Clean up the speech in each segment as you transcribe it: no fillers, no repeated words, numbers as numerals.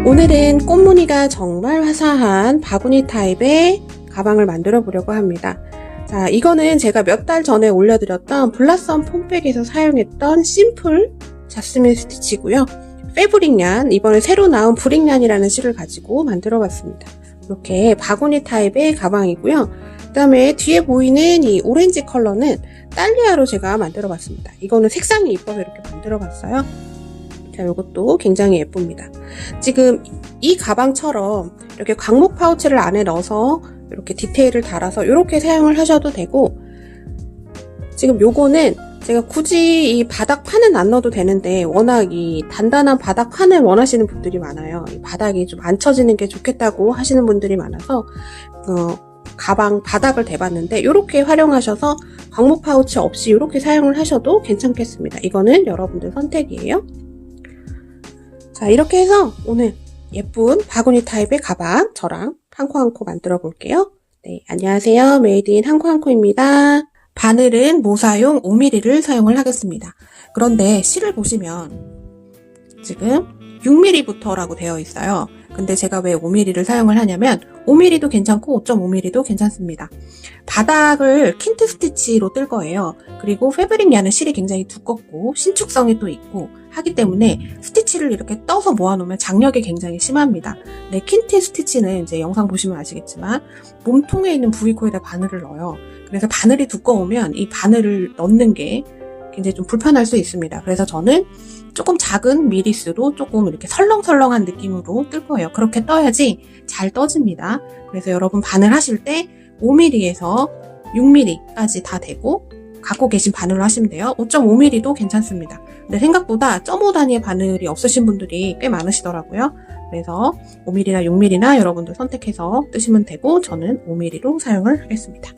오늘은 꽃무늬가 정말 화사한 바구니 타입의 가방을 만들어 보려고 합니다. 자, 이거는 제가 몇 달 전에 올려드렸던 블라썸 폼백에서 사용했던 심플 자스민 스티치고요. 패브릭 얀, 이번에 새로 나온 브릭 얀이라는 실을 가지고 만들어 봤습니다. 이렇게 바구니 타입의 가방이고요. 그 다음에 뒤에 보이는 이 오렌지 컬러는 딸리아로 제가 만들어 봤습니다. 이거는 색상이 이뻐서 이렇게 만들어 봤어요. 자, 이것도 굉장히 예쁩니다. 지금 이 가방처럼 이렇게 광목 파우치를 안에 넣어서 이렇게 디테일을 달아서 이렇게 사용을 하셔도 되고, 지금 요거는 제가 굳이 이 바닥판은 안 넣어도 되는데 워낙 이 단단한 바닥판을 원하시는 분들이 많아요. 이 바닥이 좀 안 처지는 게 좋겠다고 하시는 분들이 많아서 가방 바닥을 대봤는데 이렇게 활용하셔서 광목 파우치 없이 이렇게 사용을 하셔도 괜찮겠습니다. 이거는 여러분들 선택이에요. 자, 이렇게 해서 오늘 예쁜 바구니 타입의 가방 저랑 한코한코 만들어 볼게요. 네, 안녕하세요. 메이드인 한코한코입니다. 바늘은 모사용 5mm를 사용을 하겠습니다. 그런데 실을 보시면 지금 6mm부터라고 되어 있어요. 근데 제가 왜 5mm를 사용을 하냐면 5mm도 괜찮고 5.5mm도 괜찮습니다. 바닥을 킨트 스티치로 뜰 거예요. 그리고 패브릭 얀은 실이 굉장히 두껍고 신축성이 또 있고 하기 때문에 스티치를 이렇게 떠서 모아놓으면 장력이 굉장히 심합니다. 네, 킨트 스티치는 이제 영상 보시면 아시겠지만 몸통에 있는 부위코에다 바늘을 넣어요. 그래서 바늘이 두꺼우면 이 바늘을 넣는 게 굉장히 좀 불편할 수 있습니다. 그래서 저는 조금 작은 미리스로 조금 이렇게 설렁설렁한 느낌으로 뜰 거예요. 그렇게 떠야지 잘 떠집니다. 그래서 여러분 바늘 하실 때 5mm에서 6mm까지 다 되고 갖고 계신 바늘로 하시면 돼요. 5.5mm도 괜찮습니다. 근데 생각보다 0.5 단위의 바늘이 없으신 분들이 꽤 많으시더라고요. 그래서 5mm나 6mm나 여러분들 선택해서 뜨시면 되고 저는 5mm로 사용을 하겠습니다.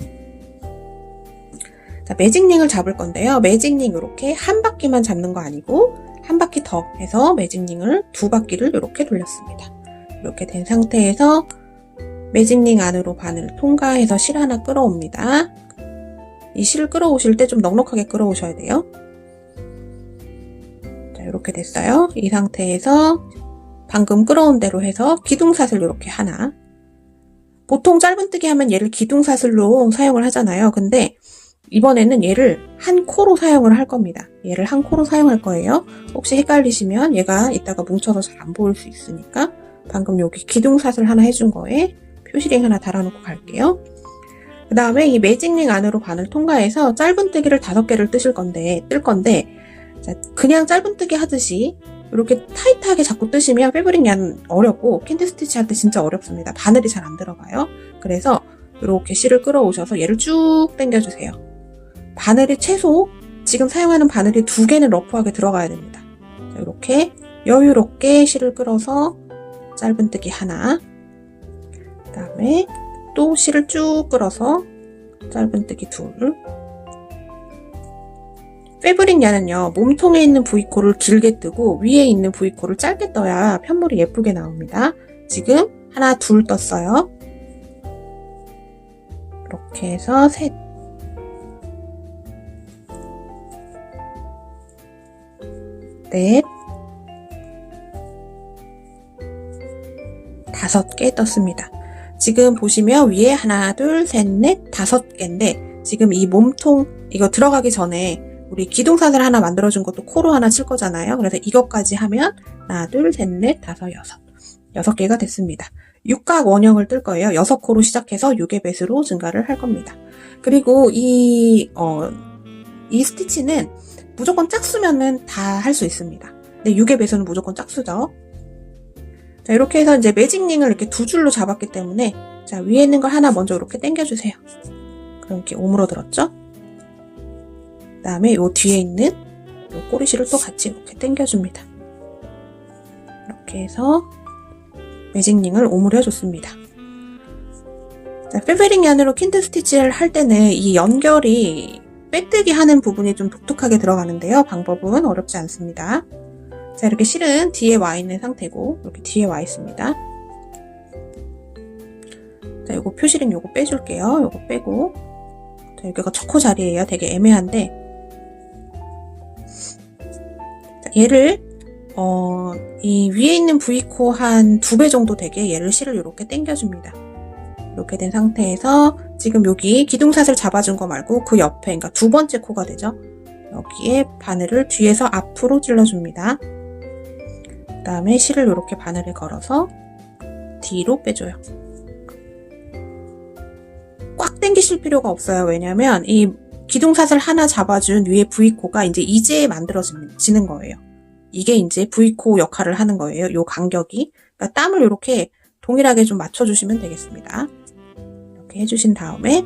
자, 매직링을 잡을 건데요. 매직링 이렇게 한 바퀴만 잡는 거 아니고 한 바퀴 더 해서 매직링을 2바퀴를 이렇게 돌렸습니다. 이렇게 된 상태에서 매직링 안으로 바늘을 통과해서 실 하나 끌어옵니다. 이 실을 끌어오실 때 좀 넉넉하게 끌어오셔야 돼요. 자, 이렇게 됐어요. 이 상태에서 방금 끌어온 대로 해서 기둥사슬 이렇게 하나. 보통 짧은뜨기 하면 얘를 기둥사슬로 사용을 하잖아요. 근데 이번에는 얘를 한 코로 사용을 할 겁니다. 얘를 한 코로 사용할 거예요. 혹시 헷갈리시면 얘가 이따가 뭉쳐서 잘 안 보일 수 있으니까 방금 여기 기둥사슬 하나 해준 거에 표시링 하나 달아놓고 갈게요. 그 다음에 이 매직링 안으로 바늘 통과해서 짧은뜨기를 5개를 뜰 건데 자, 그냥 짧은뜨기 하듯이 이렇게 타이트하게 자꾸 뜨시면 패브릭 얀 어렵고 킨트 스티치 할 때 진짜 어렵습니다. 바늘이 잘 안 들어가요. 그래서 이렇게 실을 끌어오셔서 얘를 쭉 당겨주세요. 바늘이 최소 지금 사용하는 바늘이 2개는 러프하게 들어가야 됩니다. 자, 이렇게 여유롭게 실을 끌어서 짧은뜨기 하나, 그 다음에 또 실을 쭉 끌어서 짧은뜨기 2. 패브릭 얀은요, 몸통에 있는 부위코를 길게 뜨고 위에 있는 부위코를 짧게 떠야 편물이 예쁘게 나옵니다. 지금 하나, 둘 떴어요. 이렇게 해서 셋, 넷, 5개 떴습니다. 지금 보시면 위에 하나, 둘, 셋, 넷, 5개인데 지금 이 몸통 이거 들어가기 전에 우리 기둥사슬 하나 만들어준 것도 코로 하나 칠 거잖아요. 그래서 이것까지 하면 하나, 둘, 셋, 넷, 5, 6개가 됐습니다. 육각 원형을 뜰 거예요. 6코로 시작해서 6의 배수로 증가를 할 겁니다. 그리고 이 스티치는 무조건 짝수면은 다 할 수 있습니다. 근데 6의 배수는 무조건 짝수죠. 자, 이렇게 해서 이제 매직링을 이렇게 2줄로 잡았기 때문에 자, 위에 있는 걸 하나 먼저 이렇게 당겨주세요. 그럼 이렇게 오므러들었죠? 그 다음에 요 뒤에 있는 요 꼬리실을 또 같이 이렇게 당겨줍니다. 이렇게 해서 매직링을 오므려줬습니다. 자, 패브릭 얀으로 킨트 스티치를 할 때는 이 연결이 빼뜨기 하는 부분이 좀 독특하게 들어가는데요. 방법은 어렵지 않습니다. 자, 이렇게 실은 뒤에 와 있는 상태고, 이렇게 뒤에 와 있습니다. 자, 요거 표실은 요거 빼줄게요. 요거 빼고. 자, 여기가 척호 자리예요. 되게 애매한데. 자, 얘를, 이 위에 있는 V코 한 2배 정도 되게 얘를 실을 이렇게 당겨줍니다. 이렇게 된 상태에서 지금 여기 기둥사슬 잡아준 거 말고 그 옆에, 그러니까 2번째 코가 되죠. 여기에 바늘을 뒤에서 앞으로 찔러줍니다. 그 다음에 실을 이렇게 바늘을 걸어서 뒤로 빼줘요. 꽉 당기실 필요가 없어요. 왜냐면 이 기둥사슬 하나 잡아준 위에 V코가 이제 만들어지는 거예요. 이게 이제 V코 역할을 하는 거예요. 요 간격이. 그러니까 땀을 이렇게 동일하게 좀 맞춰주시면 되겠습니다. 이렇게 해주신 다음에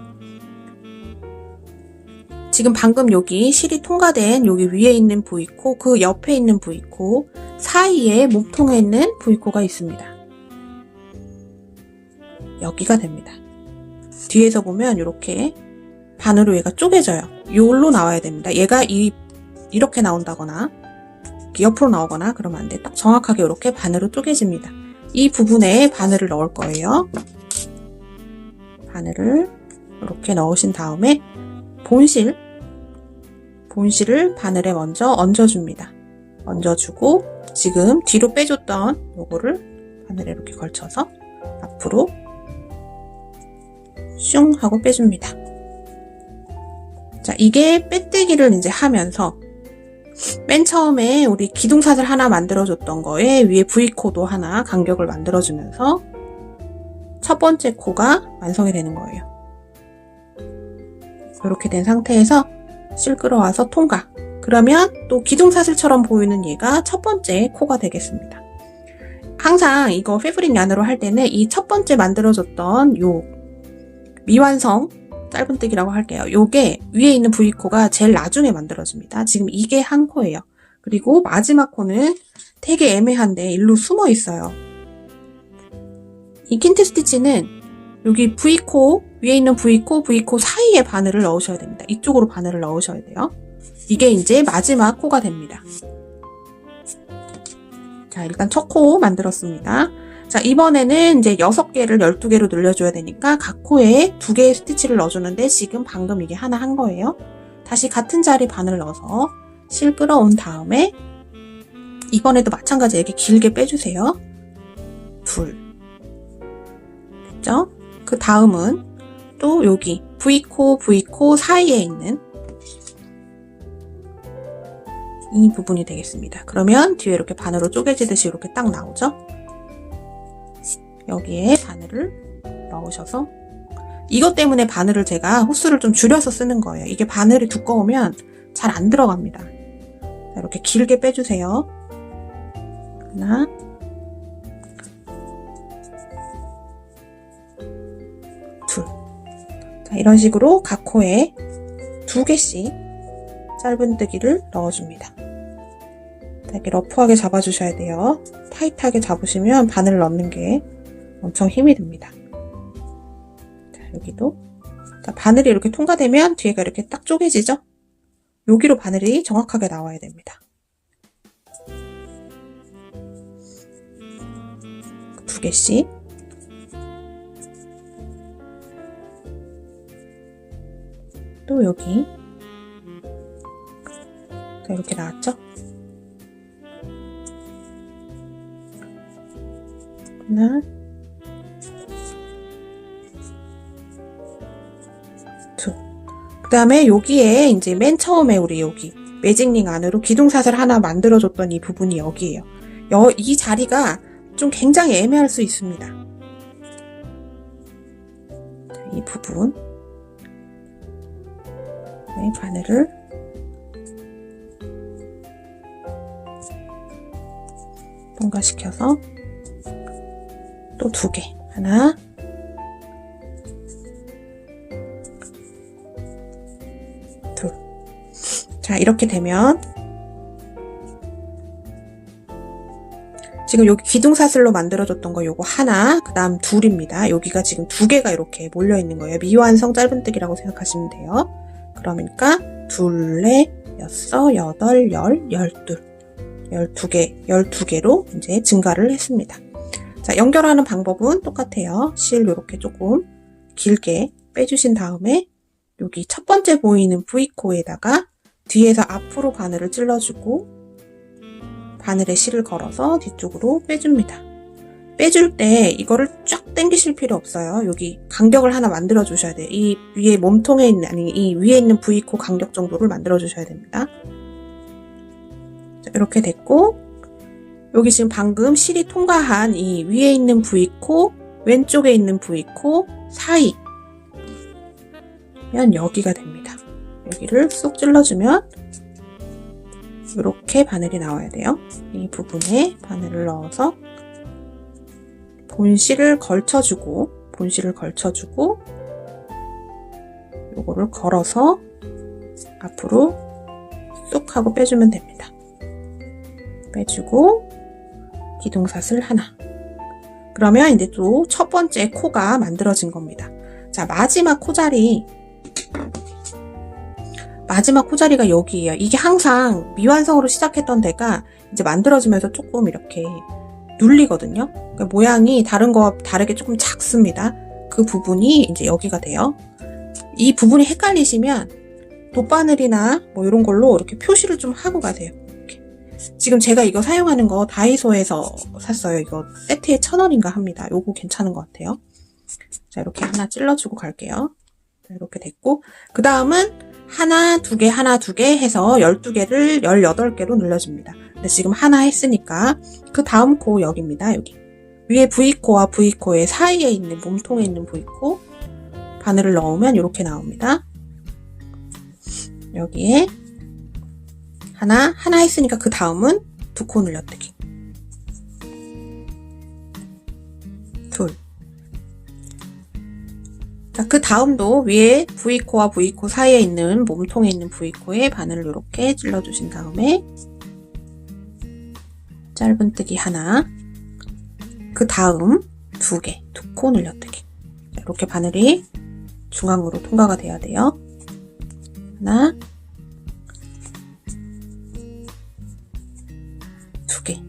지금 방금 여기 실이 통과된 여기 위에 있는 V코, 그 옆에 있는 V코 사이에 몸통에 있는 V코가 있습니다. 여기가 됩니다. 뒤에서 보면 이렇게 반으로 얘가 쪼개져요. 요걸로 나와야 됩니다. 얘가 이렇게 나온다거나 옆으로 나오거나 그러면 안 돼. 딱 정확하게 이렇게 반으로 쪼개집니다. 이 부분에 바늘을 넣을 거예요. 바늘을 이렇게 넣으신 다음에 본실을 바늘에 먼저 얹어줍니다. 얹어주고 지금 뒤로 빼줬던 요거를 바늘에 이렇게 걸쳐서 앞으로 슝 하고 빼줍니다. 자, 이게 빼뜨기를 이제 하면서 맨 처음에 우리 기둥사슬 하나 만들어줬던 거에 위에 V코도 하나 간격을 만들어주면서 첫 번째 코가 완성이 되는 거예요. 이렇게 된 상태에서 실 끌어와서 통과. 그러면 또 기둥사슬처럼 보이는 얘가 첫 번째 코가 되겠습니다. 항상 이거 패브릭 얀으로 할 때는 이 첫 번째 만들어줬던 요 미완성 짧은뜨기라고 할게요. 요게 위에 있는 V코가 제일 나중에 만들어집니다. 지금 이게 한 코예요. 그리고 마지막 코는 되게 애매한데 일로 숨어 있어요. 이 킨트 스티치는 여기 V코, 위에 있는 V코 사이에 바늘을 넣으셔야 됩니다. 이쪽으로 바늘을 넣으셔야 돼요. 이게 이제 마지막 코가 됩니다. 자, 일단 첫 코 만들었습니다. 자, 이번에는 이제 6개를 12개로 늘려줘야 되니까 각 코에 2개의 스티치를 넣어주는데 지금 방금 이게 하나 한 거예요. 다시 같은 자리 바늘 넣어서 실 끌어온 다음에 이번에도 마찬가지 이렇게 길게 빼주세요. 둘. 됐죠? 그 다음은 또 여기 V코 사이에 있는 이 부분이 되겠습니다. 그러면 뒤에 이렇게 반으로 쪼개지듯이 이렇게 딱 나오죠? 여기에 바늘을 넣으셔서 이것 때문에 바늘을 제가 호수를 좀 줄여서 쓰는 거예요. 이게 바늘이 두꺼우면 잘 안 들어갑니다. 이렇게 길게 빼주세요. 하나, 둘. 자, 이런 식으로 각 코에 2개씩 짧은뜨기를 넣어줍니다. 이렇게 러프하게 잡아주셔야 돼요. 타이트하게 잡으시면 바늘 넣는 게 엄청 힘이 듭니다. 자, 여기도. 자, 바늘이 이렇게 통과되면 뒤에가 이렇게 딱 쪼개지죠? 여기로 바늘이 정확하게 나와야 됩니다. 2개씩. 또 여기. 자, 이렇게 나왔죠? 하나, 둘. 그 다음에 여기에 이제 맨 처음에 우리 여기 매직링 안으로 기둥사슬 하나 만들어줬던 이 부분이 여기예요. 이 자리가 좀 굉장히 애매할 수 있습니다. 자, 이 부분. 네, 바늘을 통과시켜서 또 2개. 하나, 둘. 자, 이렇게 되면 지금 여기 기둥사슬로 만들어줬던 거 요거 하나, 그 다음 둘입니다. 여기가 지금 2개가 이렇게 몰려있는 거예요. 미완성 짧은뜨기라고 생각하시면 돼요. 그러니까 둘, 넷, 여섯, 여덟, 열, 열둘. 12개로 이제 증가를 했습니다. 자, 연결하는 방법은 똑같아요. 실 이렇게 조금 길게 빼주신 다음에 여기 첫 번째 보이는 V코에다가 뒤에서 앞으로 바늘을 찔러주고 바늘에 실을 걸어서 뒤쪽으로 빼줍니다. 빼줄 때 이거를 쫙 당기실 필요 없어요. 여기 간격을 하나 만들어 주셔야 돼요. 이 위에 몸통에 있는, 아니 이 위에 있는 V코 간격 정도를 만들어 주셔야 됩니다. 자, 이렇게 됐고, 여기 지금 방금 실이 통과한 이 위에 있는 V코, 왼쪽에 있는 V코 사이 면 여기가 됩니다. 여기를 쏙 찔러주면 이렇게 바늘이 나와야 돼요. 이 부분에 바늘을 넣어서 본실을 걸쳐주고 요거를 걸어서 앞으로 쏙 하고 빼주면 됩니다. 빼주고 기둥사슬 하나. 그러면 이제 또 첫 번째 코가 만들어진 겁니다. 자, 마지막 코자리가 여기예요. 이게 항상 미완성으로 시작했던 데가 이제 만들어지면서 조금 이렇게 눌리거든요. 그러니까 모양이 다른 거와 다르게 조금 작습니다. 그 부분이 이제 여기가 돼요. 이 부분이 헷갈리시면 돗바늘이나 뭐 이런 걸로 이렇게 표시를 좀 하고 가세요. 이렇게. 지금 제가 이거 사용하는 거 다이소에서 샀어요. 이거 세트에 1,000원인가 합니다. 요거 괜찮은 것 같아요. 자, 이렇게 하나 찔러주고 갈게요. 자, 이렇게 됐고, 그 다음은 하나, 두 개 해서 12개를 18개로 늘려줍니다. 근데 지금 하나 했으니까 그 다음 코 여기입니다. 여기 위에 V코와 V코의 사이에 있는 몸통에 있는 V코 바늘을 넣으면 이렇게 나옵니다. 여기에 하나 했으니까 그 다음은 두 코 늘려뜨기, 둘. 자, 그 다음도 위에 V코와 V코 사이에 있는 몸통에 있는 V코에 바늘을 이렇게 찔러주신 다음에 짧은뜨기 하나, 그 다음 두 코 늘려뜨기. 이렇게 바늘이 중앙으로 통과가 돼야 돼요. 하나, 두 개.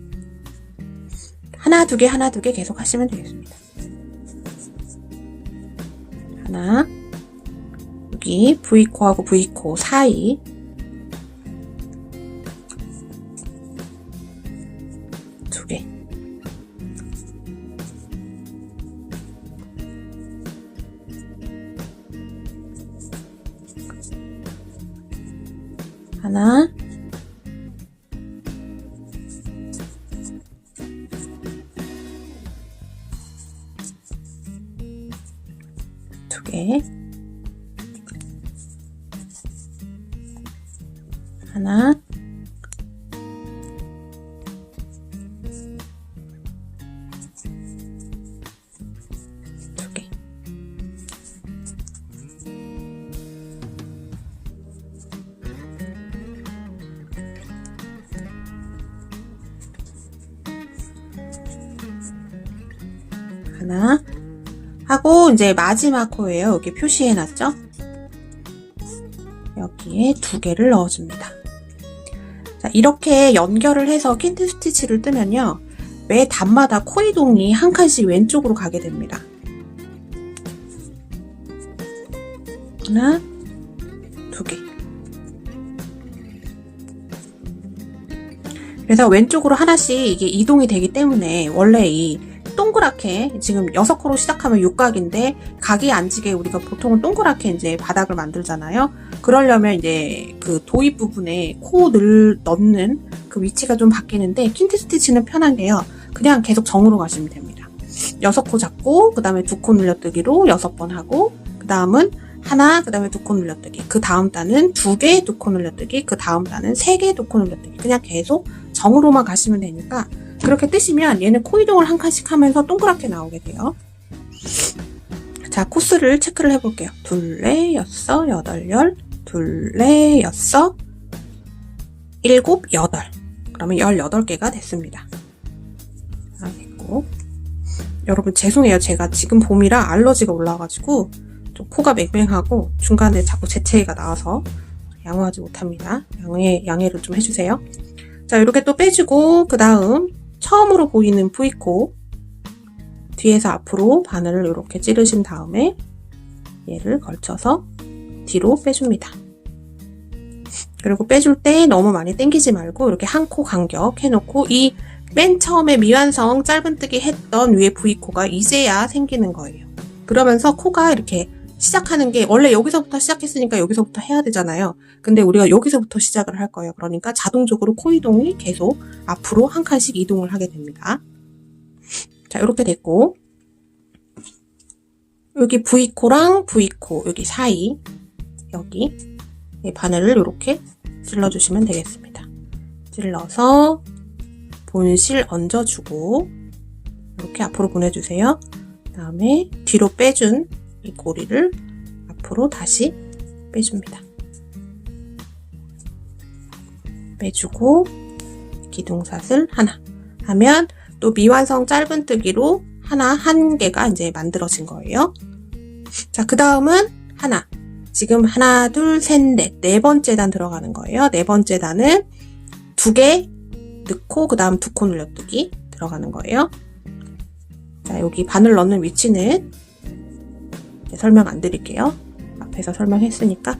하나, 두 개 계속 하시면 되겠습니다. 하나, 여기 V코하고 V코 사이 두 개. 하나, 두 개, 하나, 두 개. 하나 하고 이제 마지막 코예요. 여기 표시해놨죠? 여기에 두 개를 넣어줍니다. 자, 이렇게 연결을 해서 킨트 스티치를 뜨면요, 매 단마다 코 이동이 한 칸씩 왼쪽으로 가게 됩니다. 하나, 두 개. 그래서 왼쪽으로 하나씩 이게 이동이 되기 때문에 원래 이 동그랗게 지금 6코로 시작하면 육각인데 각이 안 지게 우리가 보통은 동그랗게 이제 바닥을 만들잖아요. 그러려면 이제 그 도입 부분에 코를 넣는 그 위치가 좀 바뀌는데 킨트 스티치는 편한 게요. 그냥 계속 정으로 가시면 됩니다. 6코 잡고 그 다음에 2코 늘려뜨기로 6번 하고 그 다음은 하나, 그 다음에 2코 늘려뜨기, 그 다음 단은 2개, 2코 늘려뜨기, 그 다음 단은 3개, 2코 늘려뜨기. 그냥 계속 정으로만 가시면 되니까 그렇게 뜨시면 얘는 코 이동을 한 칸씩 하면서 동그랗게 나오게 돼요. 자, 코스를 체크를 해볼게요. 둘, 넷, 여섯, 여덟, 열, 둘, 넷, 여섯, 일곱, 여덟. 그러면 18개가 됐습니다. 자, 됐고. 여러분 죄송해요. 제가 지금 봄이라 알러지가 올라와가지고 좀 코가 맹맹하고 중간에 자꾸 재채기가 나와서 양호하지 못합니다. 양해를 좀 해주세요. 자, 이렇게 또 빼주고 그 다음 처음으로 보이는 V코 뒤에서 앞으로 바늘을 이렇게 찌르신 다음에 얘를 걸쳐서 뒤로 빼줍니다. 그리고 빼줄 때 너무 많이 당기지 말고 이렇게 한 코 간격 해놓고 이 맨 처음에 미완성 짧은뜨기 했던 위에 V코가 이제야 생기는 거예요. 그러면서 코가 이렇게 시작하는 게 원래 여기서부터 시작했으니까 여기서부터 해야 되잖아요. 근데 우리가 여기서부터 시작을 할 거예요. 그러니까 자동적으로 코 이동이 계속 앞으로 한 칸씩 이동을 하게 됩니다. 자, 이렇게 됐고 여기 V코랑 V코 여기 사이 여기 바늘을 이렇게 찔러주시면 되겠습니다. 찔러서 본실 얹어주고 이렇게 앞으로 보내주세요. 그 다음에 뒤로 빼준 이 고리를 앞으로 다시 빼줍니다. 빼주고 기둥사슬 하나 하면 또 미완성 짧은뜨기로 한 개가 이제 만들어진 거예요. 자, 그 다음은 하나. 지금 하나, 둘, 셋, 넷. 네 번째 단 들어가는 거예요. 네 번째 단은 2개 넣고 그 다음 2코 늘려뜨기 들어가는 거예요. 자, 여기 바늘 넣는 위치는 설명 안 드릴게요. 앞에서 설명했으니까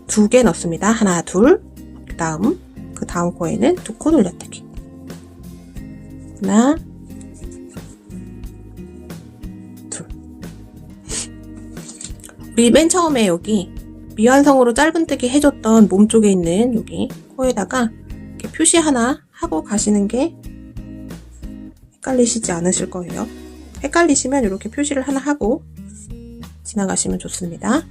2개 넣습니다. 하나, 둘. 그 다음 코에는 2코 늘려뜨기. 하나, 둘. 우리 맨 처음에 여기 미완성으로 짧은뜨기 해줬던 몸 쪽에 있는 여기 코에다가 이렇게 표시 하나 하고 가시는 게 헷갈리시지 않으실 거예요. 헷갈리시면 이렇게 표시를 하나 하고 지나가시면 좋습니다.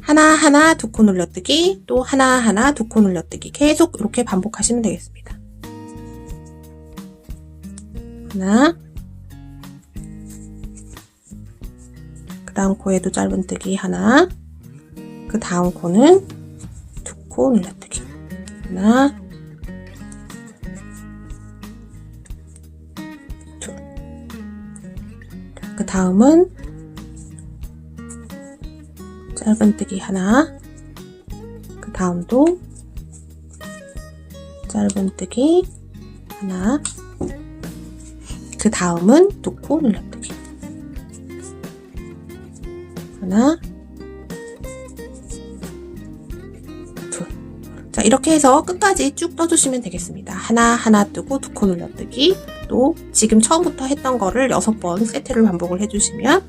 하나하나 2코 늘려뜨기, 또 하나하나 2코 늘려뜨기 계속 이렇게 반복하시면 되겠습니다. 하나, 그 다음 코에도 짧은뜨기 하나, 그 다음 코는 2코 늘려뜨기 하나, 둘. 그 다음은 짧은뜨기 하나, 그 다음도 짧은뜨기 하나, 그 다음은 2코 늘려뜨기 하나, 둘. 자, 이렇게 해서 끝까지 쭉 떠주시면 되겠습니다. 하나 뜨고 2코 늘려뜨기, 또 지금 처음부터 했던 거를 6번 세트를 반복을 해주시면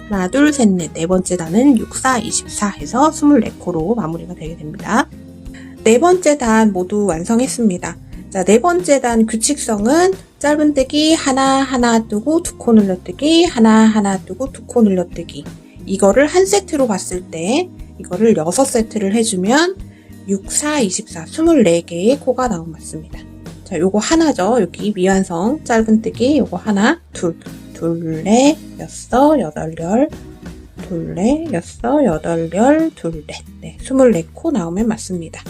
하나, 둘, 셋, 넷, 네 번째 단은 6, 4, 24 해서 24코로 마무리가 되게 됩니다. 네 번째 단 모두 완성했습니다. 자, 네 번째 단 규칙성은 짧은뜨기 하나 뜨고 2코 늘려뜨기 하나 뜨고 2코 늘려뜨기. 이거를 한 세트로 봤을 때 이거를 6세트를 해주면 6, 4, 24, 24개의 코가 나온 맞습니다. 자, 요거 하나죠. 여기 미완성 짧은뜨기 요거 하나, 둘, 넷, 여섯, 여덟, 열, 둘, 넷, 여섯, 여덟, 열, 둘, 넷. 네, 24코 나오면 맞습니다.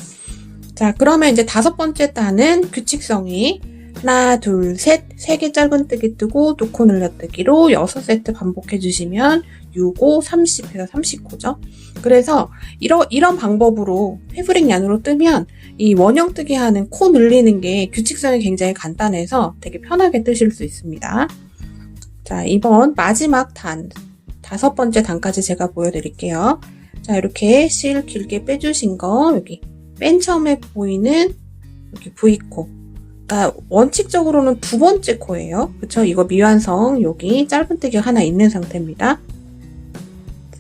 자, 그러면 이제 5번째 단은 규칙성이 하나, 둘, 셋, 3개 짧은뜨기 뜨고 2코 늘려뜨기로 6세트 반복해 주시면 6, 5, 30 해서 30코죠. 그래서 이런 방법으로 패브릭 얀으로 뜨면 이 원형뜨기 하는 코 늘리는 게 규칙성이 굉장히 간단해서 되게 편하게 뜨실 수 있습니다. 자, 이번 마지막 단, 5번째 단까지 제가 보여드릴게요. 자, 이렇게 실 길게 빼주신 거 여기 맨 처음에 보이는 여기 V코. 그러니까 원칙적으로는 2번째 코예요. 그쵸? 이거 미완성 여기 짧은뜨기 하나 있는 상태입니다.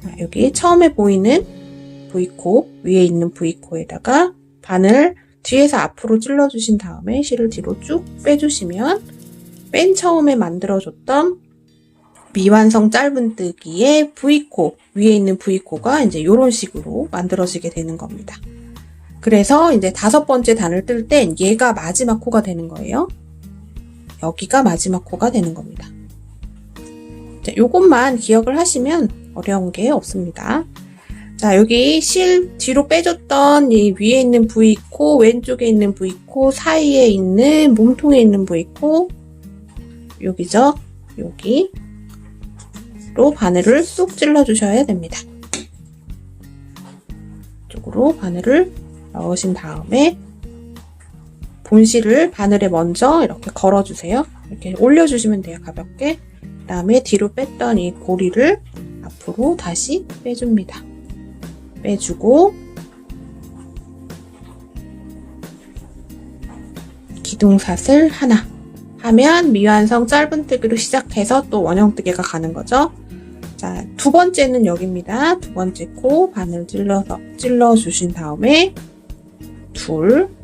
자, 여기 처음에 보이는 V코, 위에 있는 V코에다가 바늘 뒤에서 앞으로 찔러주신 다음에 실을 뒤로 쭉 빼주시면 맨 처음에 만들어줬던 미완성 짧은뜨기의 V코, 위에 있는 V코가 이제 이런 식으로 만들어지게 되는 겁니다. 그래서 이제 5번째 단을 뜰 땐 얘가 마지막 코가 되는 거예요. 여기가 마지막 코가 되는 겁니다. 자, 요것만 기억을 하시면 어려운 게 없습니다. 자, 여기 실 뒤로 빼줬던 이 위에 있는 V코, 왼쪽에 있는 V코, 사이에 있는 몸통에 있는 V코, 여기죠. 여기로 바늘을 쏙 찔러 주셔야 됩니다. 식으로 바늘을 넣으신 다음에 본실을 바늘에 먼저 이렇게 걸어주세요. 이렇게 올려주시면 돼요. 가볍게. 그 다음에 뒤로 뺐던 이 고리를 앞으로 다시 빼줍니다. 빼주고 기둥사슬 하나 하면 미완성 짧은뜨기로 시작해서 또 원형뜨기가 가는 거죠. 자, 두 번째는 여기입니다. 두 번째 코 바늘 찔러주신 다음에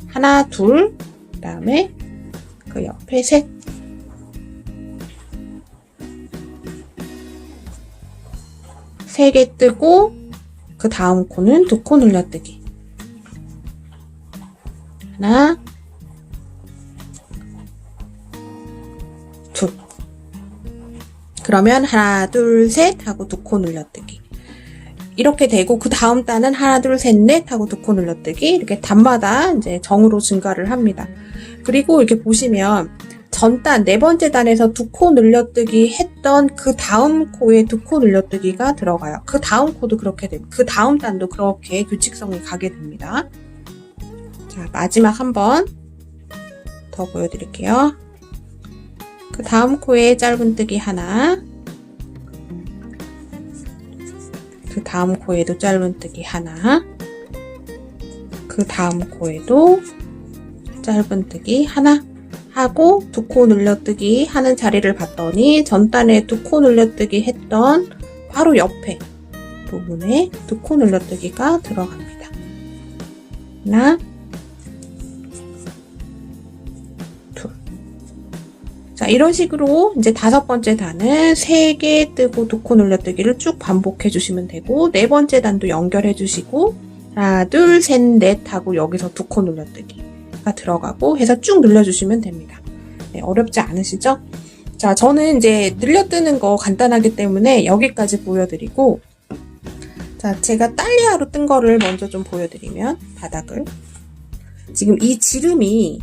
하나, 둘, 그 다음에 그 옆에 셋. 세 개 뜨고 그 다음 코는 두 코 늘려뜨기. 하나, 둘. 그러면 하나, 둘, 셋 하고 두 코 늘려뜨기. 이렇게 되고 그 다음 단은 하나, 둘, 셋, 넷 하고 두 코 늘려뜨기. 이렇게 단마다 이제 정으로 증가를 합니다. 그리고 이렇게 보시면 전 단, 네 번째 단에서 두 코 늘려뜨기 했던 그 다음 코에 두 코 늘려뜨기가 들어가요. 그 다음 코도 그렇게 됩니다. 그 다음 단도 그렇게 규칙성이 가게 됩니다. 자, 마지막 한 번 더 보여드릴게요. 그 다음 코에 짧은뜨기 하나, 그 다음 코에도 짧은뜨기 하나, 그 다음 코에도 짧은뜨기 하나 하고 두 코 늘려뜨기 하는 자리를 봤더니 전단에 두 코 늘려뜨기 했던 바로 옆에 부분에 두 코 늘려뜨기가 들어갑니다. 하나, 둘. 자, 이런 식으로 이제 다섯 번째 단은 세 개 뜨고 두 코 늘려뜨기를 쭉 반복해 주시면 되고, 네 번째 단도 연결해 주시고, 하나, 둘, 셋, 넷 하고 여기서 두 코 늘려뜨기가 들어가고 해서 쭉 늘려주시면 됩니다. 네, 어렵지 않으시죠? 자, 저는 이제 늘려뜨는 거 간단하기 때문에 여기까지 보여드리고, 자, 제가 딸리아로 뜬 거를 먼저 좀 보여드리면, 바닥을. 지금 이 지름이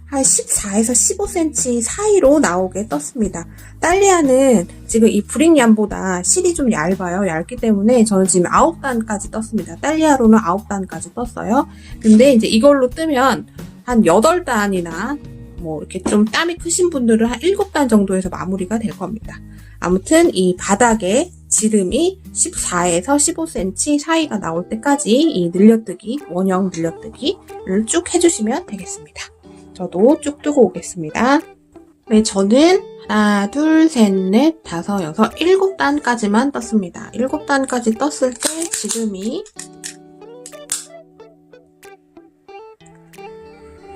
한 14에서 15cm 사이로 나오게 떴습니다. 딸리아는 지금 이 브릭얀보다 실이 좀 얇아요. 얇기 때문에 저는 지금 9단까지 떴습니다. 딸리아로는 9단까지 떴어요. 근데 이제 이걸로 뜨면 한 8단이나 뭐 이렇게 좀 땀이 크신 분들은 한 7단 정도에서 마무리가 될 겁니다. 아무튼 이 바닥에 지름이 14에서 15cm 사이가 나올 때까지 이 늘려뜨기, 원형 늘려뜨기를 쭉 해주시면 되겠습니다. 저도 쭉 뜨고 오겠습니다. 네, 저는 하나, 둘, 셋, 넷, 다섯, 여섯, 7단까지만 떴습니다. 7단까지 떴을 때 지름이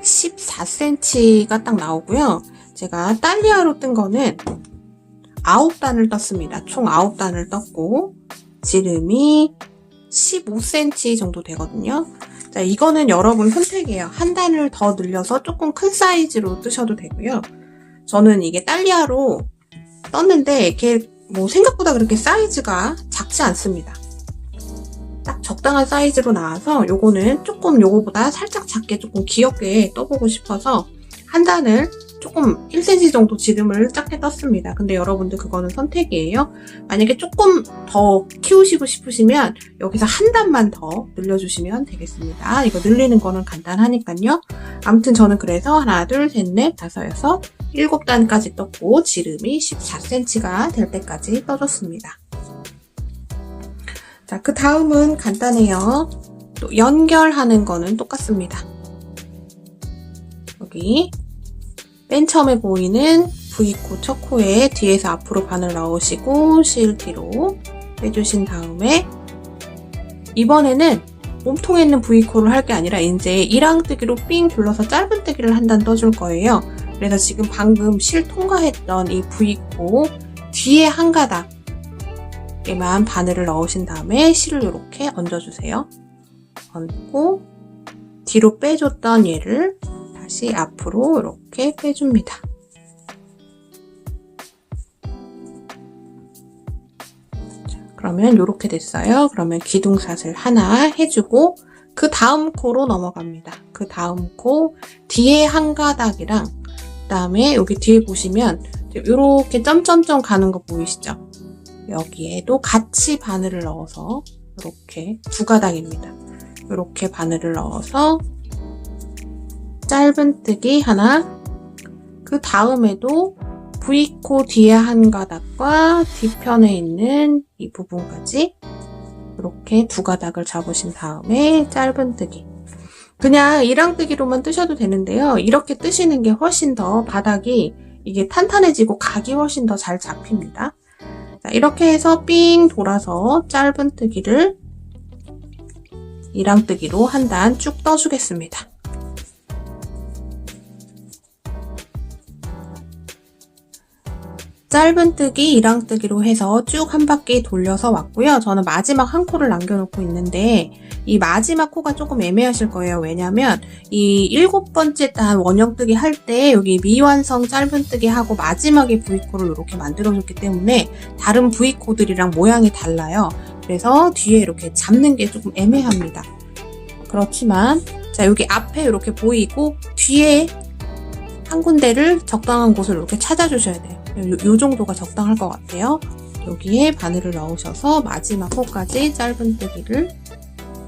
14cm가 딱 나오고요. 제가 딸리아로 뜬 거는 9단을 떴습니다. 총 9단을 떴고 지름이 15cm 정도 되거든요. 자, 이거는 여러분 선택이에요. 한 단을 더 늘려서 조금 큰 사이즈로 뜨셔도 되고요. 저는 이게 딸리아로 떴는데 이게 뭐 생각보다 그렇게 사이즈가 작지 않습니다. 딱 적당한 사이즈로 나와서 요거는 조금 요거보다 살짝 작게 조금 귀엽게 떠보고 싶어서 한 단을 조금 1cm 정도 지름을 작게 떴습니다. 근데 여러분들 그거는 선택이에요. 만약에 조금 더 키우시고 싶으시면 여기서 한 단만 더 늘려주시면 되겠습니다. 이거 늘리는 거는 간단하니까요. 아무튼 저는 그래서 하나, 둘, 셋, 넷, 다섯, 여섯, 7단까지 떴고 지름이 14cm가 될 때까지 떠줬습니다. 자, 그 다음은 간단해요. 또 연결하는 거는 똑같습니다. 여기 맨 처음에 보이는 V코 첫 코에 뒤에서 앞으로 바늘 넣으시고 실 뒤로 빼주신 다음에 이번에는 몸통에 있는 V코를 할 게 아니라 이제 이랑뜨기로 삥 둘러서 짧은뜨기를 한 단 떠줄 거예요. 그래서 지금 방금 실 통과했던 이 V코 뒤에 한 가닥에만 바늘을 넣으신 다음에 실을 이렇게 얹어주세요. 얹고 뒤로 빼줬던 얘를 다시 앞으로 이렇게 빼줍니다. 자, 그러면 이렇게 됐어요. 그러면 기둥사슬 하나 해주고 그 다음 코로 넘어갑니다. 그 다음 코 뒤에 한 가닥이랑 그 다음에 여기 뒤에 보시면 이렇게 점점점 가는 거 보이시죠? 여기에도 같이 바늘을 넣어서 이렇게 2가닥입니다. 이렇게 바늘을 넣어서 짧은뜨기 하나, 그 다음에도 V코 뒤에 1가닥과 뒤편에 있는 이 부분까지 이렇게 2가닥을 잡으신 다음에 짧은뜨기. 그냥 이랑뜨기로만 뜨셔도 되는데요. 이렇게 뜨시는 게 훨씬 더 바닥이 이게 탄탄해지고 각이 훨씬 더 잘 잡힙니다. 자, 이렇게 해서 삥 돌아서 짧은뜨기를 이랑뜨기로 한 단 쭉 떠주겠습니다. 짧은뜨기, 이랑뜨기로 해서 쭉 한 바퀴 돌려서 왔고요. 저는 마지막 한 코를 남겨놓고 있는데 이 마지막 코가 조금 애매하실 거예요. 왜냐면 이 7번째 단 원형뜨기 할 때 여기 미완성 짧은뜨기 하고 마지막에 V코를 이렇게 만들어줬기 때문에 다른 V코들이랑 모양이 달라요. 그래서 뒤에 이렇게 잡는 게 조금 애매합니다. 그렇지만 자, 여기 앞에 이렇게 보이고 뒤에 한 군데를 적당한 곳을 이렇게 찾아주셔야 돼요. 요 정도가 적당할 것 같아요. 여기에 바늘을 넣으셔서 마지막 코까지 짧은뜨기를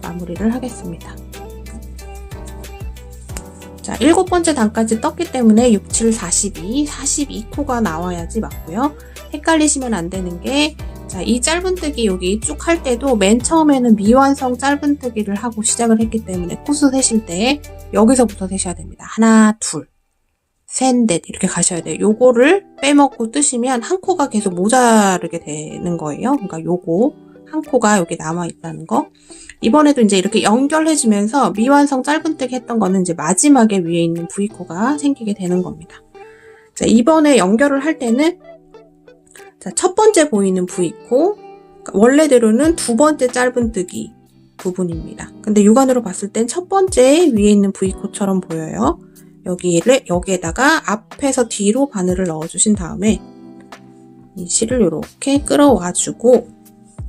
마무리를 하겠습니다. 자, 7번째 단까지 떴기 때문에 6, 7, 42, 42코가 나와야지 맞고요. 헷갈리시면 안 되는 게 자, 이 짧은뜨기 여기 쭉 할 때도 맨 처음에는 미완성 짧은뜨기를 하고 시작을 했기 때문에 코수 세실 때 여기서부터 세셔야 됩니다. 하나, 둘, 셋, 넷 이렇게 가셔야 돼요. 요거를 빼먹고 뜨시면 한 코가 계속 모자르게 되는 거예요. 그러니까 요거 한 코가 여기 남아 있다는 거. 이번에도 이제 이렇게 연결해주면서 미완성 짧은뜨기 했던 거는 이제 마지막에 위에 있는 V코가 생기게 되는 겁니다. 자, 이번에 연결을 할 때는 자, 첫 번째 보이는 V코, 그러니까 원래대로는 2번째 짧은뜨기 부분입니다. 근데 육안으로 봤을 땐 첫 번째 위에 있는 V코처럼 보여요. 여기에다가 앞에서 뒤로 바늘을 넣어주신 다음에 이 실을 이렇게 끌어와주고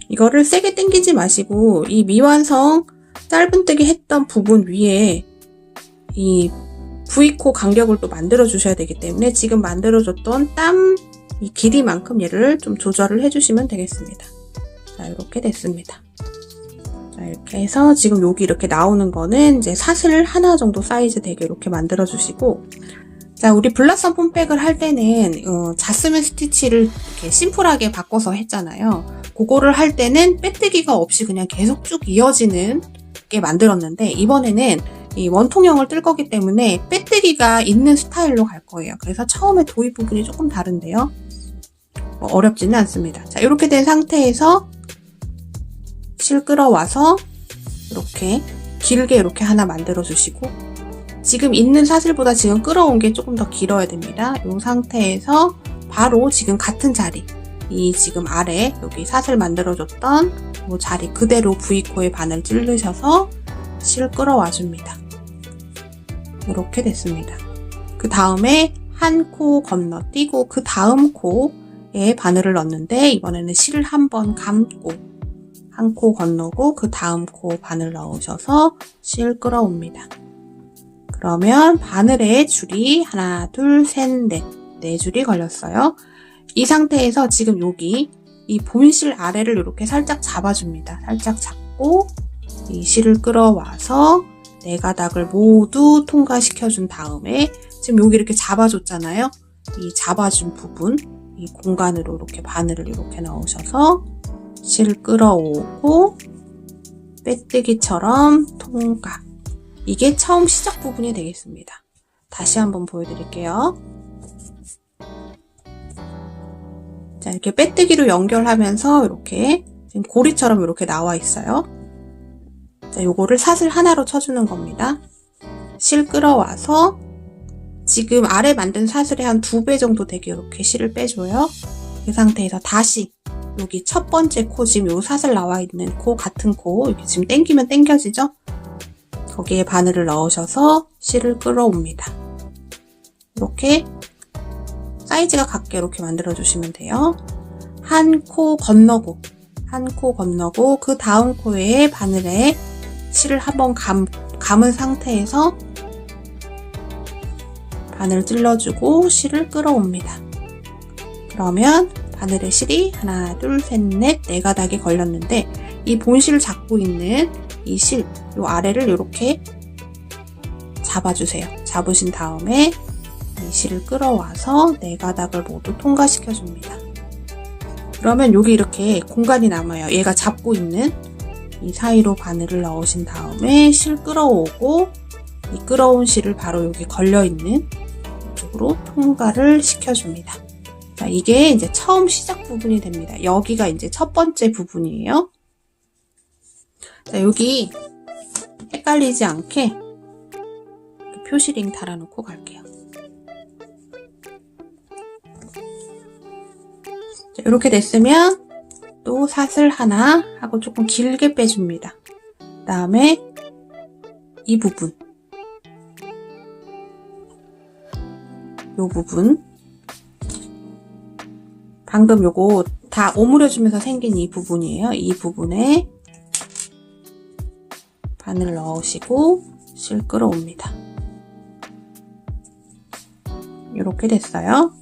이거를 세게 당기지 마시고 이 미완성 짧은뜨기 했던 부분 위에 이 V코 간격을 또 만들어 주셔야 되기 때문에 지금 만들어줬던 이 길이만큼 얘를 좀 조절을 해주시면 되겠습니다. 자, 이렇게 됐습니다. 자, 이렇게 해서 지금 여기 이렇게 나오는 거는 이제 사슬 하나 정도 사이즈 되게 이렇게 만들어 주시고 자, 우리 블라썸 폼백을 할 때는 자스민 스티치를 이렇게 심플하게 바꿔서 했잖아요. 그거를 할 때는 빼뜨기가 없이 그냥 계속 쭉 이어지는 게 만들었는데 이번에는 이 원통형을 뜰 거기 때문에 빼뜨기가 있는 스타일로 갈 거예요. 그래서 처음에 도입 부분이 조금 다른데요. 어렵지는 않습니다. 자, 이렇게 된 상태에서 실 끌어와서 이렇게 길게 이렇게 하나 만들어 주시고 지금 있는 사슬보다 지금 끌어온 게 조금 더 길어야 됩니다. 이 상태에서 바로 지금 같은 자리 이 지금 아래 여기 사슬 만들어줬던 이 자리 그대로 V코에 바늘 찌르셔서 실 끌어와 줍니다. 이렇게 됐습니다. 그 다음에 한 코 건너뛰고 그 다음 코에 바늘을 넣는데 이번에는 실을 한번 감고 한 코 건너고 그 다음 코 바늘 넣으셔서 실 끌어옵니다. 그러면 바늘에 줄이 하나, 둘, 셋, 넷, 4줄이 걸렸어요. 이 상태에서 지금 여기 이 본실 아래를 이렇게 살짝 잡아줍니다. 살짝 잡고 이 실을 끌어와서 4가닥을 모두 통과시켜준 다음에 지금 여기 이렇게 잡아줬잖아요. 이 잡아준 부분, 이 공간으로 이렇게 바늘을 이렇게 넣으셔서 실 끌어오고 빼뜨기처럼 통과. 이게 처음 시작 부분이 되겠습니다. 다시 한번 보여드릴게요. 자, 이렇게 빼뜨기로 연결하면서 이렇게 지금 고리처럼 이렇게 나와 있어요. 자, 요거를 사슬 하나로 쳐주는 겁니다. 실 끌어와서 지금 아래 만든 사슬의 한 2배 정도 되게 이렇게 실을 빼줘요. 그 상태에서 다시 여기 첫 번째 코 지금 요 사슬 나와 있는 코 같은 코 이렇게 지금 당기면 당겨지죠? 거기에 바늘을 넣으셔서 실을 끌어옵니다. 이렇게 사이즈가 같게 이렇게 만들어 주시면 돼요. 한 코 건너고 그 다음 코에 바늘에 실을 한번 감은 상태에서 바늘 찔러주고 실을 끌어옵니다. 그러면 바늘에 실이 하나, 둘, 셋, 넷, 4가닥이 걸렸는데 이 본실을 잡고 있는 이 실, 요 아래를 이렇게 잡아주세요. 잡으신 다음에 이 실을 끌어와서 4가닥을 모두 통과시켜줍니다. 그러면 여기 이렇게 공간이 남아요. 얘가 잡고 있는 이 사이로 바늘을 넣으신 다음에 실 끌어오고 이 끌어온 실을 바로 여기 걸려있는 이쪽으로 통과를 시켜줍니다. 자, 이게 이제 처음 시작 부분이 됩니다. 여기가 이제 첫 번째 부분이에요. 자, 여기 헷갈리지 않게 표시링 달아놓고 갈게요. 자, 이렇게 됐으면 또 사슬 하나 하고 조금 길게 빼줍니다. 그 다음에 이 부분, 요 부분, 방금 요거 다 오므려주면서 생긴 이 부분이에요. 이 부분에 바늘 넣으시고 실 끌어옵니다. 이렇게 됐어요.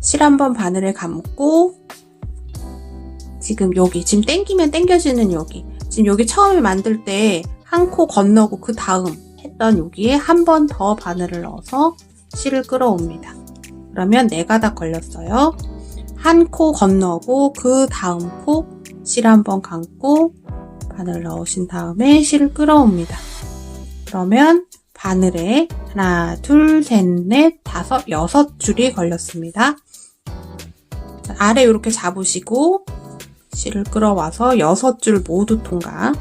실 한번 바늘을 감고 지금 여기 지금 당기면 당겨지는 여기 지금 여기 처음에 만들 때 한 코 건너고 그 다음 했던 여기에 한 번 더 바늘을 넣어서 실을 끌어옵니다. 그러면 4가닥 걸렸어요. 한 코 건너고 그 다음 코 실 한번 감고 바늘 넣으신 다음에 실을 끌어옵니다. 그러면 바늘에 하나, 둘, 셋, 넷, 다섯, 6줄이 걸렸습니다. 아래 이렇게 잡으시고 실을 끌어와서 6줄 모두 통과.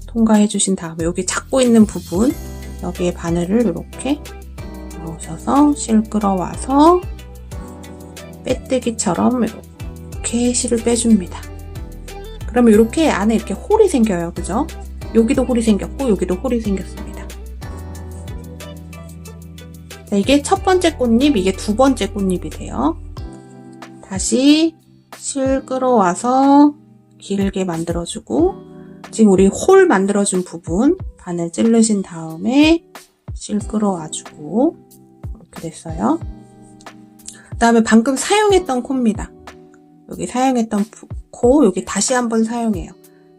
통과해 주신 다음에 여기 잡고 있는 부분 여기에 바늘을 이렇게 넣으셔서 실 끌어와서 빼뜨기처럼 이렇게 실을 빼줍니다. 그러면 이렇게 안에 이렇게 홀이 생겨요. 그죠? 여기도 홀이 생겼고 여기도 홀이 생겼습니다. 자, 이게 첫 번째 꽃잎, 이게 두 번째 꽃잎이 돼요. 다시 실 끌어와서 길게 만들어주고 지금 우리 홀 만들어준 부분 바늘 찌르신 다음에 실 끌어와주고 이렇게 됐어요. 그 다음에 방금 사용했던 코입니다. 여기 사용했던 코 여기 다시 한번 사용해요.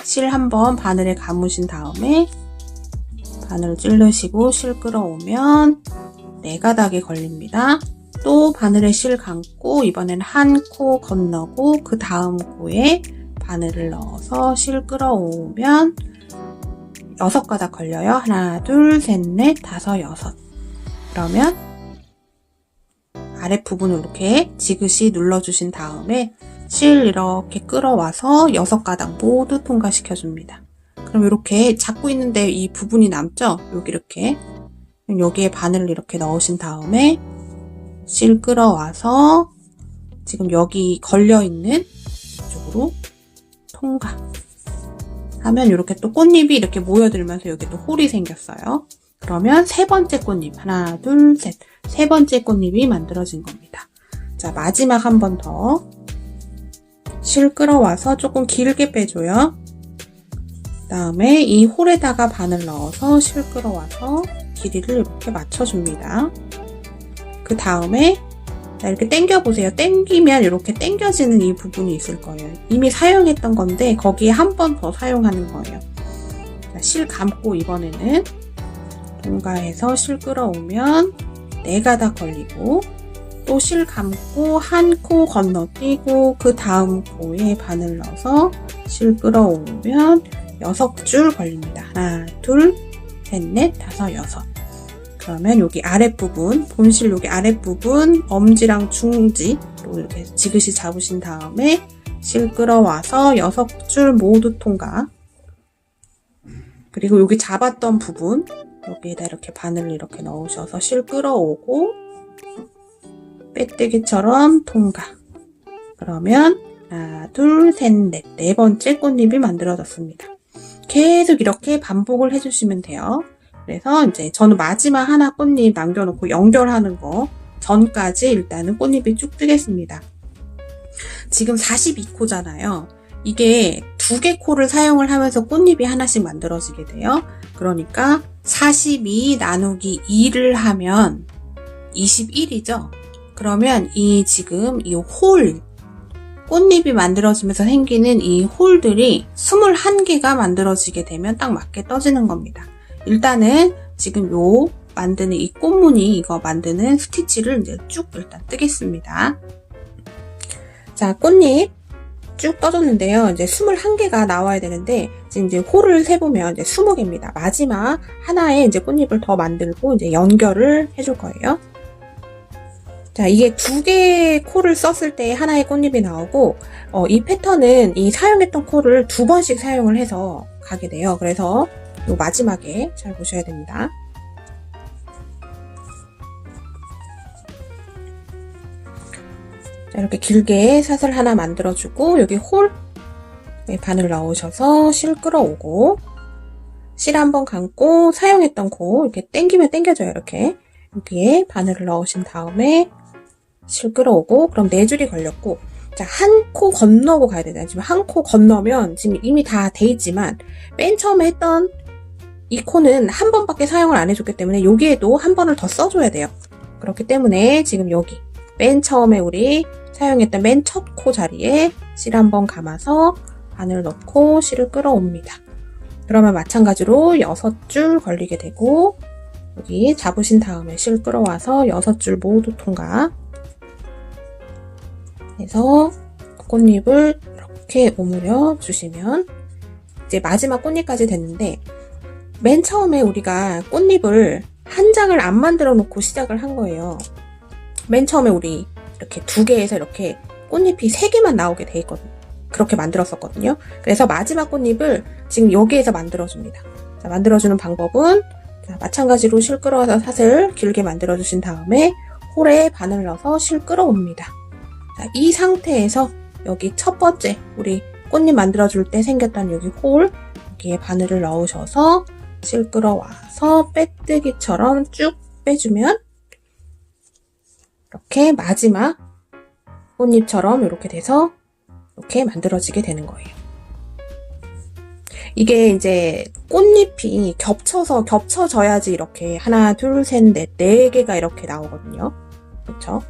실 한번 바늘에 감으신 다음에 바늘 찌르시고 실 끌어오면 4가닥이 걸립니다. 또 바늘에 실 감고 이번엔 한 코 건너고 그 다음 코에 바늘을 넣어서 실 끌어오면 6가닥 걸려요. 하나, 둘, 셋, 넷, 다섯, 6. 그러면 아랫부분을 이렇게 지그시 눌러주신 다음에 실 이렇게 끌어와서 6가닥 모두 통과시켜줍니다. 그럼 이렇게 잡고 있는데 이 부분이 남죠? 여기 이렇게. 여기에 바늘을 이렇게 넣으신 다음에 실 끌어와서 지금 여기 걸려있는 이쪽으로 통과. 하면 이렇게 또 꽃잎이 이렇게 모여들면서 여기 또 홀이 생겼어요. 그러면 세 번째 꽃잎. 하나, 둘, 셋. 세 번째 꽃잎이 만들어진 겁니다. 자, 마지막 한 번 더. 실 끌어와서 조금 길게 빼줘요. 그 다음에 이 홀에다가 바늘 넣어서 실 끌어와서 길이를 이렇게 맞춰줍니다. 그 다음에 이렇게 당겨보세요. 당기면 이렇게 당겨지는 이 부분이 있을 거예요. 이미 사용했던 건데 거기에 한 번 더 사용하는 거예요. 자, 실 감고 이번에는 통과해서 실 끌어오면 4가닥 걸리고 또 실 감고 한 코 건너뛰고 그 다음 코에 바늘 넣어서 실 끌어오면 6줄 걸립니다. 하나, 둘, 셋, 넷, 다섯, 6. 그러면 여기 아랫부분, 본실 여기 아랫부분 엄지랑 중지로 이렇게 지그시 잡으신 다음에 실 끌어와서 6줄 모두 통과. 그리고 여기 잡았던 부분 여기에다 이렇게 바늘을 이렇게 넣으셔서 실 끌어오고 빼뜨기처럼 통과. 그러면 하나, 둘, 셋, 넷, 4번째 꽃잎이 만들어졌습니다. 계속 이렇게 반복을 해주시면 돼요. 그래서 이제 저는 마지막 하나 꽃잎 남겨놓고 연결하는 거 전까지 일단은 꽃잎이 쭉 뜨겠습니다. 지금 42코잖아요. 이게 2개 코를 사용을 하면서 꽃잎이 하나씩 만들어지게 돼요. 그러니까 42 나누기 2를 하면 21이죠. 그러면 지금 이 홀, 꽃잎이 만들어지면서 생기는 이 홀들이 21개가 만들어지게 되면 딱 맞게 떠지는 겁니다. 일단은 지금 만드는 이 꽃무늬 이거 만드는 스티치를 이제 쭉 일단 뜨겠습니다. 자, 꽃잎 쭉 떠줬는데요. 이제 21개가 나와야 되는데, 지금 이제 홀을 세보면 이제 20개입니다. 마지막 하나에 이제 꽃잎을 더 만들고 이제 연결을 해줄 거예요. 자, 이게 2개의 콜을 썼을 때 하나의 꽃잎이 나오고, 이 패턴은 이 사용했던 콜을 2번씩 사용을 해서 가게 돼요. 그래서 요 마지막에 잘 보셔야 됩니다. 자, 이렇게 길게 사슬 하나 만들어주고, 여기 홀, 바늘 넣으셔서 실 끌어오고, 실 한번 감고, 사용했던 코, 이렇게 당기면 당겨져요, 이렇게. 여기에 바늘을 넣으신 다음에, 실 끌어오고, 그럼 4줄이 걸렸고, 자, 한 코 건너고 가야 되잖아요. 지금 한 코 건너면, 지금 이미 다 돼 있지만, 맨 처음에 했던 이 코는 한 번밖에 사용을 안 해줬기 때문에, 여기에도 한 번을 더 써줘야 돼요. 그렇기 때문에, 지금 여기, 맨 처음에 우리 사용했던 맨 첫 코 자리에 실 한번 감아서 바늘 넣고 실을 끌어옵니다. 그러면 마찬가지로 6줄 걸리게 되고 여기 잡으신 다음에 실 끌어와서 6줄 모두 통과 해서 꽃잎을 이렇게 오므려 주시면 이제 마지막 꽃잎까지 됐는데 맨 처음에 우리가 꽃잎을 한 장을 안 만들어 놓고 시작을 한 거예요. 맨 처음에 우리 이렇게 2개에서 이렇게 꽃잎이 3개만 나오게 돼 있거든요. 그렇게 만들었었거든요. 그래서 마지막 꽃잎을 지금 여기에서 만들어줍니다. 자, 만들어주는 방법은 자, 마찬가지로 실 끌어와서 사슬 길게 만들어주신 다음에 홀에 바늘 넣어서 실 끌어옵니다. 자, 이 상태에서 여기 첫 번째 우리 꽃잎 만들어줄 때 생겼던 여기 홀 여기에 바늘을 넣으셔서 실 끌어와서 빼뜨기처럼 쭉 빼주면 이렇게 마지막 꽃잎처럼 이렇게 돼서 이렇게 만들어지게 되는 거예요. 이게 이제 꽃잎이 겹쳐져야지 이렇게 하나, 둘, 셋, 넷, 4개가 이렇게 나오거든요. 그렇죠?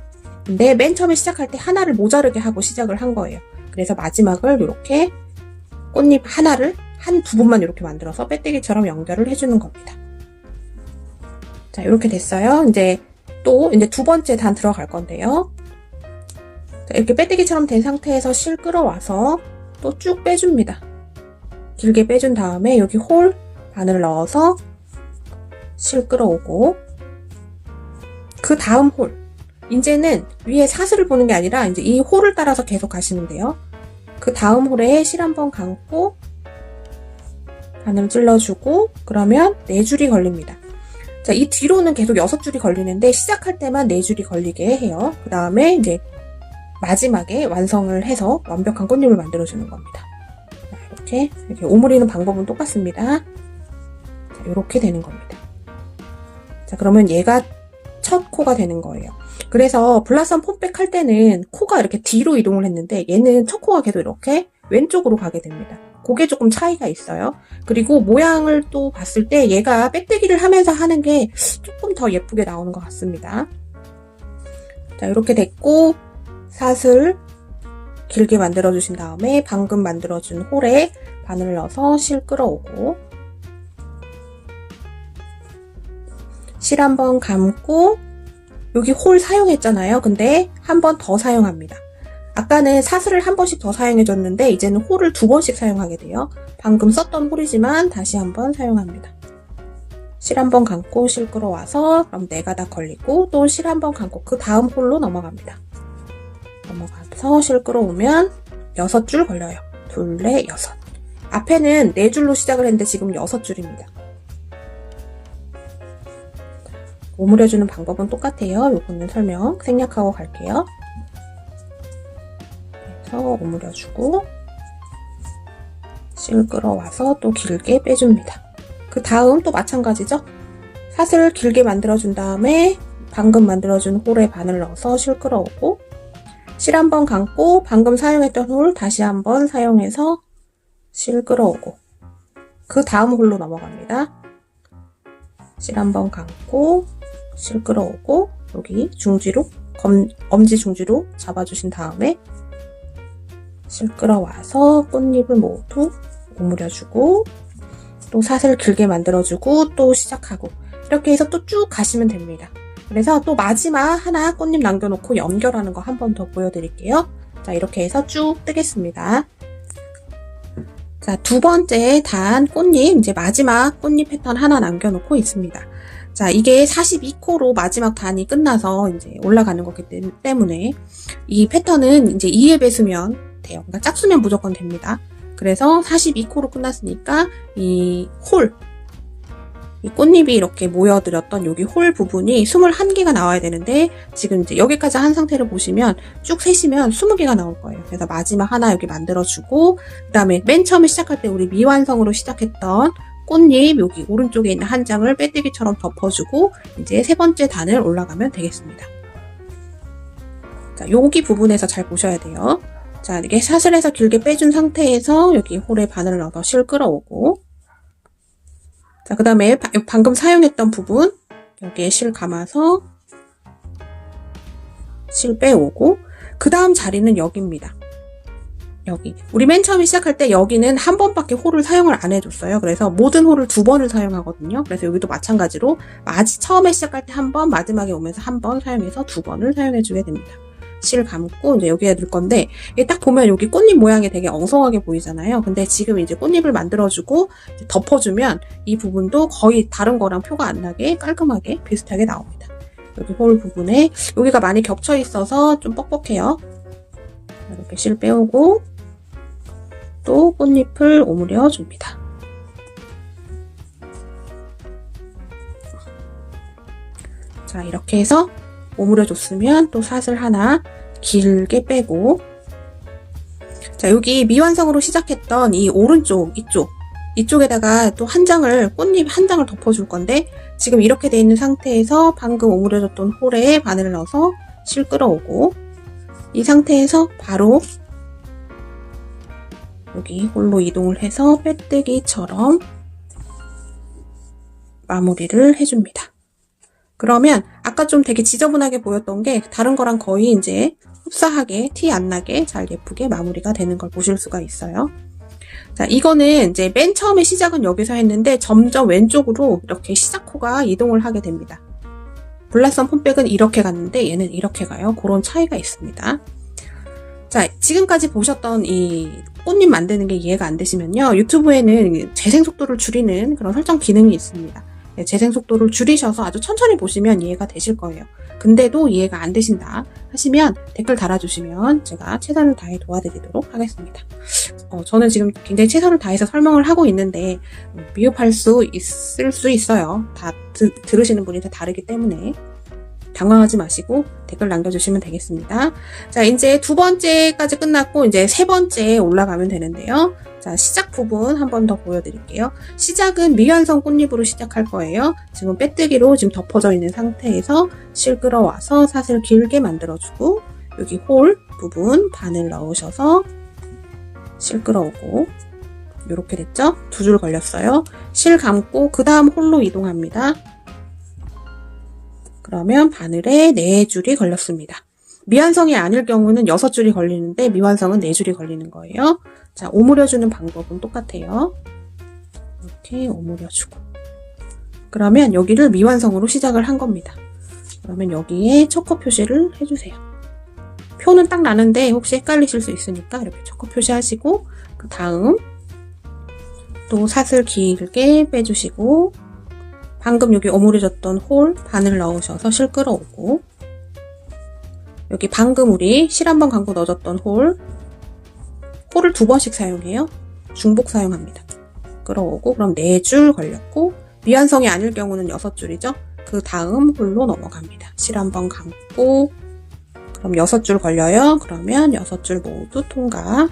근데 맨 처음에 시작할 때 하나를 모자르게 하고 시작을 한 거예요. 그래서 마지막을 이렇게 꽃잎 하나를 한 2번만 이렇게 만들어서 빼뜨기처럼 연결을 해주는 겁니다. 자, 이렇게 됐어요. 이제 2번째 단 들어갈 건데요. 자, 이렇게 빼뜨기처럼 된 상태에서 실 끌어와서 또 쭉 빼줍니다. 길게 빼준 다음에 여기 홀 바늘 넣어서 실 끌어오고 그 다음 홀 이제는 위에 사슬을 보는 게 아니라 이제 이 홀을 따라서 계속 가시면 돼요. 그 다음 홀에 실 한번 감고 바늘 찔러주고 그러면 4줄이 걸립니다. 자, 이 뒤로는 계속 6줄이 걸리는데 시작할 때만 4줄이 걸리게 해요. 그 다음에 이제 마지막에 완성을 해서 완벽한 꽃잎을 만들어주는 겁니다. 자, 이렇게 오므리는 방법은 똑같습니다. 자, 이렇게 되는 겁니다. 자, 그러면 얘가 첫 코가 되는 거예요. 그래서 블라썸 폼백 할 때는 코가 이렇게 뒤로 이동을 했는데 얘는 첫 코가 계속 이렇게 왼쪽으로 가게 됩니다. 그게 조금 차이가 있어요. 그리고 모양을 또 봤을 때 얘가 빼뜨기를 하면서 하는 게 조금 더 예쁘게 나오는 것 같습니다. 자, 이렇게 됐고 사슬 길게 만들어 주신 다음에 방금 만들어준 홀에 바늘을 넣어서 실 끌어오고 실 한번 감고 여기 홀 사용했잖아요. 근데 한 번 더 사용합니다. 아까는 사슬을 한 번씩 더 사용해줬는데 이제는 홀을 2번씩 사용하게 돼요. 방금 썼던 홀이지만 다시 한번 사용합니다. 실 한번 감고 실 끌어와서 그럼 4가닥 걸리고 또 실 한번 감고 그 다음 홀로 넘어갑니다. 넘어가서 실 끌어오면 6줄 걸려요. 2, 4, 6. 앞에는 4줄로 시작을 했는데 지금 6줄입니다. 오므려주는 방법은 똑같아요. 요거는 설명 생략하고 갈게요. 오므려주고 실 끌어와서 또 길게 빼줍니다. 그 다음 또 마찬가지죠. 사슬 길게 만들어준 다음에 방금 만들어준 홀에 바늘 넣어서 실 끌어오고 실 한번 감고 방금 사용했던 홀 다시 한번 사용해서 실 끌어오고 그 다음 홀로 넘어갑니다. 실 한번 감고 실 끌어오고 여기 중지로 엄지중지로 잡아주신 다음에 실 끌어와서 꽃잎을 모두 오므려주고 또 사슬 길게 만들어주고 또 시작하고 이렇게 해서 또 쭉 가시면 됩니다. 그래서 또 마지막 하나 꽃잎 남겨놓고 연결하는 거 한 번 더 보여드릴게요. 자, 이렇게 해서 쭉 뜨겠습니다. 자, 두 번째 단 꽃잎, 이제 마지막 꽃잎 패턴 하나 남겨놓고 있습니다. 자, 이게 42코로 마지막 단이 끝나서 이제 올라가는 거기 때문에 이 패턴은 이제 2의 배수면 돼요. 그러니까 짝수면 무조건 됩니다. 그래서 42코로 끝났으니까 이 꽃잎이 이렇게 모여들었던 여기 홀 부분이 21개가 나와야 되는데 지금 이제 여기까지 한 상태를 보시면 쭉 세시면 20개가 나올 거예요. 그래서 마지막 하나 여기 만들어주고 그 다음에 맨 처음에 시작할 때 우리 미완성으로 시작했던 꽃잎 여기 오른쪽에 있는 한 장을 빼뜨기처럼 덮어주고 이제 세 번째 단을 올라가면 되겠습니다. 자, 여기 부분에서 잘 보셔야 돼요. 자, 이게 사슬에서 길게 빼준 상태에서 여기 홀에 바늘을 넣어서 실 끌어오고 자, 그 다음에 방금 사용했던 부분 여기에 실 감아서 실 빼오고 그 다음 자리는 여기입니다. 여기 우리 맨 처음에 시작할 때 여기는 한 번밖에 홀을 사용을 안 해줬어요. 그래서 모든 홀을 2번을 사용하거든요. 그래서 여기도 마찬가지로 처음에 시작할 때 한 번, 마지막에 오면서 한 번 사용해서 2번을 사용해주게 됩니다. 실 감고 이제 여기에 넣을 건데 딱 보면 여기 꽃잎 모양이 되게 엉성하게 보이잖아요. 근데 지금 이제 꽃잎을 만들어주고 덮어주면 이 부분도 거의 다른 거랑 표가 안 나게 깔끔하게 비슷하게 나옵니다. 여기 홀 부분에 여기가 많이 겹쳐 있어서 좀 뻑뻑해요. 이렇게 실 빼오고 또 꽃잎을 오므려 줍니다. 자, 이렇게 해서 오므려 줬으면 또 사슬 하나 길게 빼고 자, 여기 미완성으로 시작했던 이 오른쪽 이쪽에다가 또 한 장을 꽃잎 한 장을 덮어줄 건데 지금 이렇게 돼 있는 상태에서 방금 오므려줬던 홀에 바늘을 넣어서 실 끌어오고 이 상태에서 바로 여기 홀로 이동을 해서 빼뜨기처럼 마무리를 해줍니다. 그러면 아까 좀 되게 지저분하게 보였던 게 다른 거랑 거의 이제 흡사하게 티 안 나게 잘 예쁘게 마무리가 되는 걸 보실 수가 있어요. 자, 이거는 이제 맨 처음에 시작은 여기서 했는데 점점 왼쪽으로 이렇게 시작호가 이동을 하게 됩니다. 블라썸 폼백은 이렇게 갔는데 얘는 이렇게 가요. 그런 차이가 있습니다. 자, 지금까지 보셨던 이 꽃잎 만드는 게 이해가 안 되시면요. 유튜브에는 재생 속도를 줄이는 그런 설정 기능이 있습니다. 네, 재생 속도를 줄이셔서 아주 천천히 보시면 이해가 되실 거예요. 근데도 이해가 안 되신다 하시면 댓글 달아주시면 제가 최선을 다해 도와드리도록 하겠습니다. 저는 지금 굉장히 최선을 다해서 설명을 하고 있는데 미흡할 수 있을 수 있어요. 다 들으시는 분이 다 다르기 때문에 당황하지 마시고 댓글 남겨주시면 되겠습니다. 자, 이제 두 번째까지 끝났고 이제 세 번째에 올라가면 되는데요. 자, 시작 부분 한 번 더 보여드릴게요. 시작은 미완성 꽃잎으로 시작할 거예요. 지금 빼뜨기로 지금 덮어져 있는 상태에서 실 끌어와서 사슬 길게 만들어주고 여기 홀 부분 바늘 넣으셔서 실 끌어오고 이렇게 됐죠? 2줄 걸렸어요. 실 감고 그 다음 홀로 이동합니다. 그러면 바늘에 4줄이 걸렸습니다. 미완성이 아닐 경우는 6줄이 걸리는데 미완성은 4줄이 걸리는 거예요. 자, 오므려주는 방법은 똑같아요. 이렇게 오므려주고 그러면 여기를 미완성으로 시작을 한 겁니다. 그러면 여기에 초커 표시를 해주세요. 표는 딱 나는데 혹시 헷갈리실 수 있으니까 이렇게 초커 표시하시고 그 다음 또 사슬 길게 빼주시고 방금 여기 오므려졌던 홀 바늘 넣으셔서 실 끌어오고 여기 방금 우리 실 한번 감고 넣어줬던 홀을 2번씩 사용해요. 중복 사용합니다. 끌어오고 그럼 4줄 걸렸고 미완성이 아닐 경우는 6줄이죠. 그 다음 홀로 넘어갑니다. 실 한번 감고 그럼 6줄 걸려요. 그러면 6줄 모두 통과.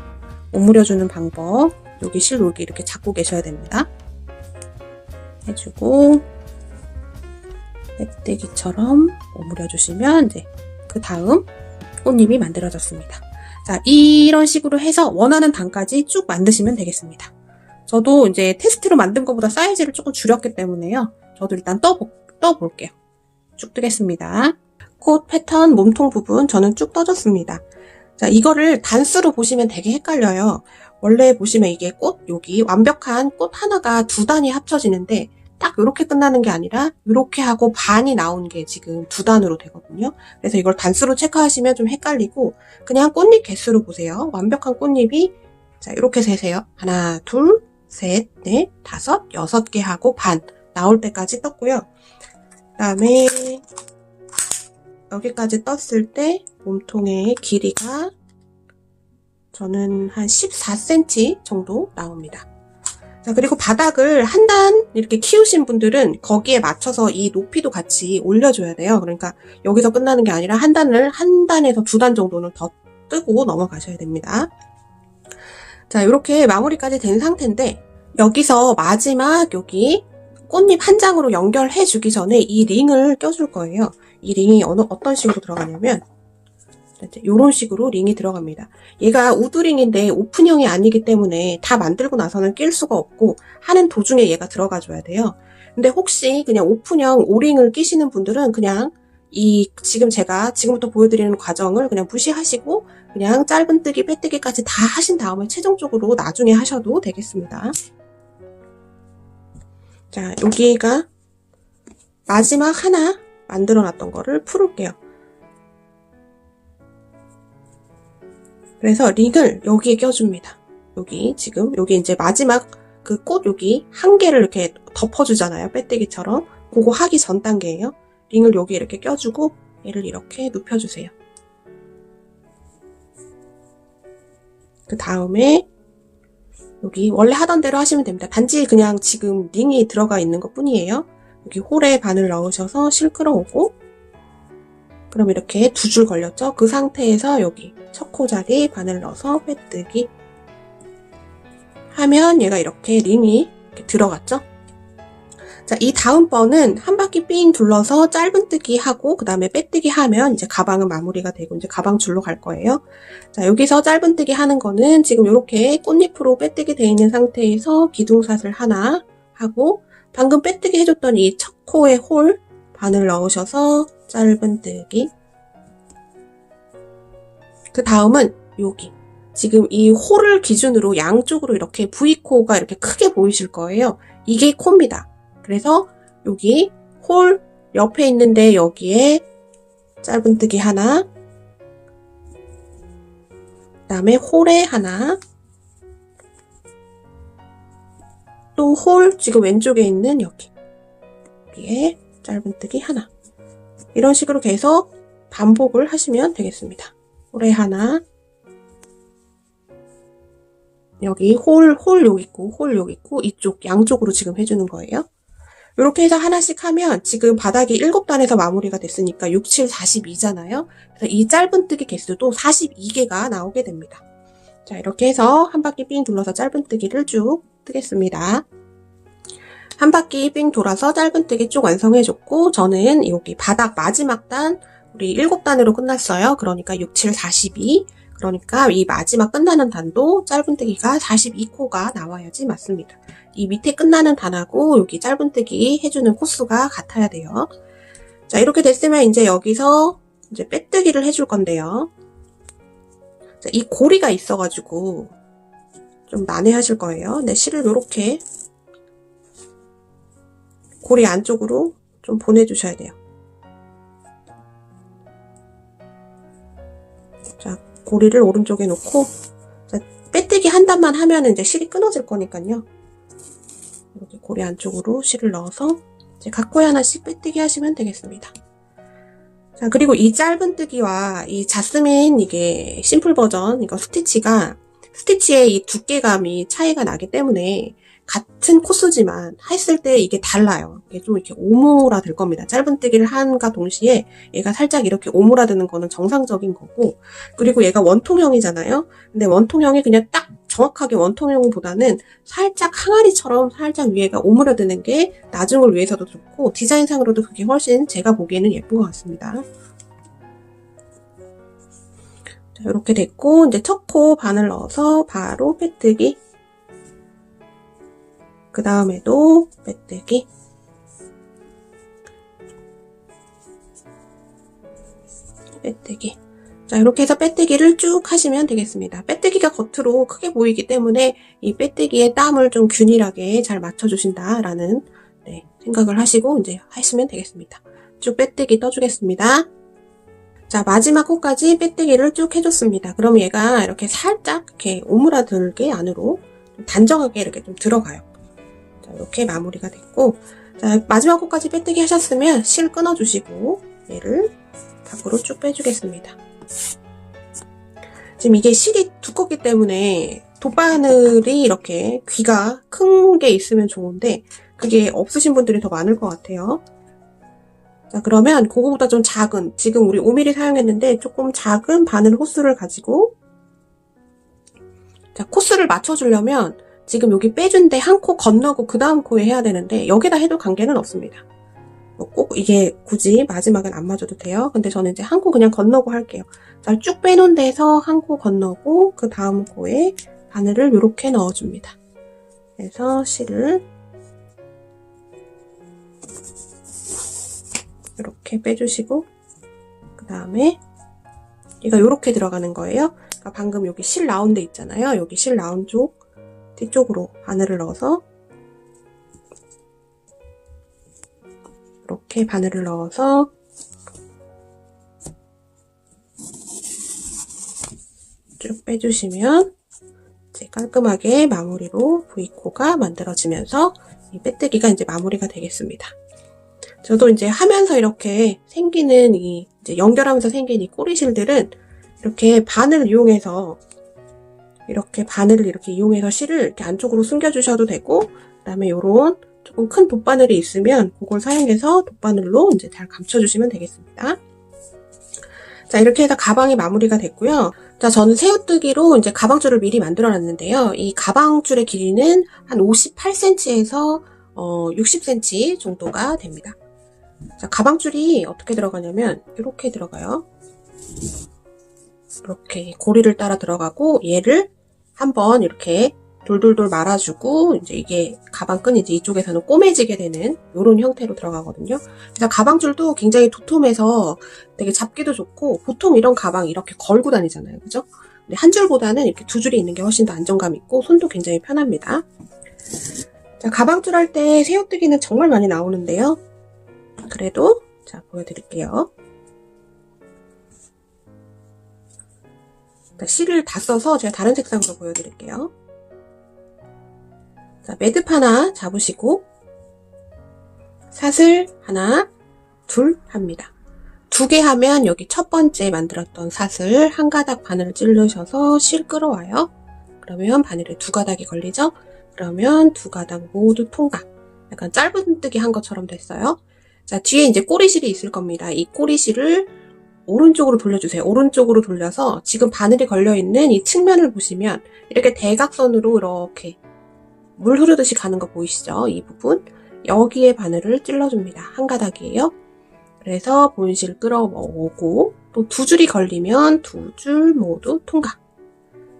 오므려주는 방법 여기 실 여기 이렇게 잡고 계셔야 됩니다. 해주고 빼뜨기처럼 오므려주시면 이제 그 다음 꽃잎이 만들어졌습니다. 자, 이런 식으로 해서 원하는 단까지 쭉 만드시면 되겠습니다. 저도 이제 테스트로 만든 것보다 사이즈를 조금 줄였기 때문에요. 저도 일단 떠볼게요. 쭉 뜨겠습니다. 꽃 패턴 몸통 부분 저는 쭉 떠줬습니다. 자, 이거를 단수로 보시면 되게 헷갈려요. 원래 보시면 이게 꽃, 여기 완벽한 꽃 하나가 두 단이 합쳐지는데 딱 이렇게 끝나는 게 아니라 이렇게 하고 반이 나온 게 지금 두 단으로 되거든요. 그래서 이걸 단수로 체크하시면 좀 헷갈리고 그냥 꽃잎 개수로 보세요. 완벽한 꽃잎이 자, 이렇게 세세요. 하나, 둘, 셋, 넷, 다섯, 6개 하고 반 나올 때까지 떴고요. 그 다음에 여기까지 떴을 때 몸통의 길이가 저는 한 14cm 정도 나옵니다. 자, 그리고 바닥을 한 단 이렇게 키우신 분들은 거기에 맞춰서 이 높이도 같이 올려줘야 돼요. 그러니까 여기서 끝나는 게 아니라 한 단에서 두 단 정도는 더 뜨고 넘어가셔야 됩니다. 자, 이렇게 마무리까지 된 상태인데 여기서 마지막 여기 꽃잎 한 장으로 연결해 주기 전에 이 링을 껴줄 거예요. 이 링이 어떤 식으로 들어가냐면 이런 식으로 링이 들어갑니다. 얘가 우드링인데 오픈형이 아니기 때문에 다 만들고 나서는 낄 수가 없고 하는 도중에 얘가 들어가줘야 돼요. 근데 혹시 그냥 오픈형 오링을 끼시는 분들은 그냥 지금 제가 지금부터 보여드리는 과정을 그냥 무시하시고 그냥 짧은뜨기, 빼뜨기까지 다 하신 다음에 최종적으로 나중에 하셔도 되겠습니다. 자, 여기가 마지막 하나 만들어 놨던 거를 풀을게요. 그래서 링을 여기에 껴줍니다. 여기 이제 마지막 그 꽃 여기 한 개를 이렇게 덮어주잖아요. 빼뜨기처럼. 그거 하기 전 단계예요. 링을 여기 이렇게 껴주고 얘를 이렇게 눕혀주세요. 그 다음에 여기 원래 하던 대로 하시면 됩니다. 단지 그냥 지금 링이 들어가 있는 것 뿐이에요. 여기 홀에 바늘 넣으셔서 실 끌어오고 그럼 이렇게 두 줄 걸렸죠? 그 상태에서 여기 첫 코 자리 바늘 넣어서 빼뜨기 하면 얘가 이렇게 링이 이렇게 들어갔죠? 자, 이 다음번은 한 바퀴 삥 둘러서 짧은뜨기 하고 그 다음에 빼뜨기 하면 이제 가방은 마무리가 되고 이제 가방 줄로 갈 거예요. 자, 여기서 짧은뜨기 하는 거는 지금 이렇게 꽃잎으로 빼뜨기 되어 있는 상태에서 기둥샷을 하나 하고 방금 빼뜨기 해줬던 이 첫 코의 홀 바늘 넣으셔서 짧은뜨기 그 다음은 여기 지금 이 홀을 기준으로 양쪽으로 이렇게 V코가 이렇게 크게 보이실 거예요. 이게 코입니다. 그래서 여기 홀 옆에 있는데 여기에 짧은뜨기 하나 그 다음에 홀에 하나 또 홀 지금 왼쪽에 있는 여기에 짧은뜨기 하나 이런 식으로 계속 반복을 하시면 되겠습니다. 홀에 하나 여기 홀 여기 있고 홀 여기 있고 이쪽 양쪽으로 지금 해주는 거예요. 이렇게 해서 하나씩 하면 지금 바닥이 7단에서 마무리가 됐으니까 6, 7, 42잖아요. 그래서 이 짧은뜨기 개수도 42개가 나오게 됩니다. 자, 이렇게 해서 한 바퀴 삥 둘러서 짧은뜨기를 쭉 뜨겠습니다. 한 바퀴 삥 돌아서 짧은뜨기 쭉 완성해줬고 저는 여기 바닥 마지막 단 우리 7단으로 끝났어요. 그러니까 6, 7, 42 그러니까 이 마지막 끝나는 단도 짧은뜨기가 42코가 나와야지 맞습니다. 이 밑에 끝나는 단하고 여기 짧은뜨기 해주는 코수가 같아야 돼요. 자, 이렇게 됐으면 이제 여기서 이제 빼뜨기를 해줄 건데요. 자, 이 고리가 있어가지고 좀 난해하실 거예요. 근데 실을 이렇게 고리 안쪽으로 좀 보내주셔야 돼요. 자, 고리를 오른쪽에 놓고 자, 빼뜨기 한 단만 하면 이제 실이 끊어질 거니까요. 이렇게 고리 안쪽으로 실을 넣어서 이제 각 코에 하나씩 빼뜨기 하시면 되겠습니다. 자, 그리고 이 짧은뜨기와 이 자스민 이게 심플 버전 이거 스티치의 이 두께감이 차이가 나기 때문에 같은 코스지만 했을 때 이게 달라요. 이게 좀 이렇게 오므라들 겁니다. 짧은뜨기를 한과 동시에 얘가 살짝 이렇게 오므라드는 거는 정상적인 거고 그리고 얘가 원통형이잖아요. 근데 원통형이 그냥 딱 정확하게 원통형보다는 살짝 항아리처럼 살짝 위에가 오므라드는 게 나중을 위해서도 좋고 디자인상으로도 그게 훨씬 제가 보기에는 예쁜 것 같습니다. 자, 이렇게 됐고 이제 첫 코 바늘 넣어서 바로 빼뜨기 그 다음에도 빼뜨기 빼뜨기. 자, 이렇게 해서 빼뜨기를 쭉 하시면 되겠습니다. 빼뜨기가 겉으로 크게 보이기 때문에 이 빼뜨기에 땀을 좀 균일하게 잘 맞춰주신다라는 생각을 하시고 이제 하시면 되겠습니다. 쭉 빼뜨기 떠주겠습니다. 자, 마지막 코까지 빼뜨기를 쭉 해줬습니다. 그럼 얘가 이렇게 살짝 이렇게 오므라들게 안으로 단정하게 이렇게 좀 들어가요. 자, 이렇게 마무리가 됐고, 자, 마지막 코까지 빼뜨기 하셨으면 실 끊어주시고 얘를 밖으로 쭉 빼주겠습니다. 지금 이게 실이 두껍기 때문에 돗바늘이 이렇게 귀가 큰 게 있으면 좋은데 그게 없으신 분들이 더 많을 것 같아요. 자, 그러면 그거보다 좀 작은, 지금 우리 5mm 사용했는데 조금 작은 바늘 호스를 가지고, 자, 코스를 맞춰주려면 지금 여기 빼준데 한 코 건너고 그 다음 코에 해야 되는데 여기다 해도 관계는 없습니다. 꼭 이게 굳이 마지막은 안 맞아도 돼요. 근데 저는 이제 한 코 그냥 건너고 할게요. 자, 쭉 빼놓은 데서 한 코 건너고 그 다음 코에 바늘을 이렇게 넣어줍니다. 그래서 실을 이렇게 빼주시고 그 다음에 얘가 이렇게 들어가는 거예요. 그러니까 방금 여기 실 나온 데 있잖아요. 여기 실 나온 쪽 뒤쪽으로 바늘을 넣어서 이렇게 바늘을 넣어서 쭉 빼주시면 이제 깔끔하게 마무리로 V코가 만들어지면서 이 빼뜨기가 이제 마무리가 되겠습니다. 저도 이제 하면서 이렇게 생기는 이제 연결하면서 생긴 이 꼬리실들은 이렇게 바늘을 이용해서 실을 이렇게 안쪽으로 숨겨주셔도 되고, 그 다음에 요런 조금 큰 돗바늘이 있으면 그걸 사용해서 돗바늘로 이제 잘 감춰주시면 되겠습니다. 자, 이렇게 해서 가방이 마무리가 됐고요. 자, 저는 새우뜨기로 이제 가방줄을 미리 만들어 놨는데요. 이 가방줄의 길이는 한 58cm에서 60cm 정도가 됩니다. 자, 가방줄이 어떻게 들어가냐면 이렇게 들어가요. 이렇게 고리를 따라 들어가고 얘를 한번 이렇게 돌돌돌 말아주고 이제 이게 가방끈이 이제 이쪽에서는 꼬매지게 되는 이런 형태로 들어가거든요. 그래서 가방줄도 굉장히 도톰해서 되게 잡기도 좋고, 보통 이런 가방 이렇게 걸고 다니잖아요, 그죠? 근데 한 줄보다는 이렇게 두 줄이 있는 게 훨씬 더 안정감 있고 손도 굉장히 편합니다. 자, 가방줄 할 때 새우뜨기는 정말 많이 나오는데요. 그래도 자, 보여드릴게요. 자, 실을 다 써서 제가 다른 색상으로 보여드릴게요. 자, 매듭 하나 잡으시고 사슬 하나, 둘 합니다. 2개 하면 여기 첫 번째 만들었던 사슬 한 가닥 바늘을 찌르셔서 실 끌어와요. 그러면 바늘에 2가닥이 걸리죠? 그러면 2가닥 모두 통과. 약간 짧은뜨기 한 것처럼 됐어요. 자, 뒤에 이제 꼬리실이 있을 겁니다. 이 꼬리실을 오른쪽으로 돌려주세요. 오른쪽으로 돌려서 지금 바늘이 걸려있는 이 측면을 보시면 이렇게 대각선으로 이렇게 물 흐르듯이 가는 거 보이시죠? 이 부분. 여기에 바늘을 찔러줍니다. 한 가닥이에요. 그래서 본실 끌어오고 또 2줄이 걸리면 2줄 모두 통과.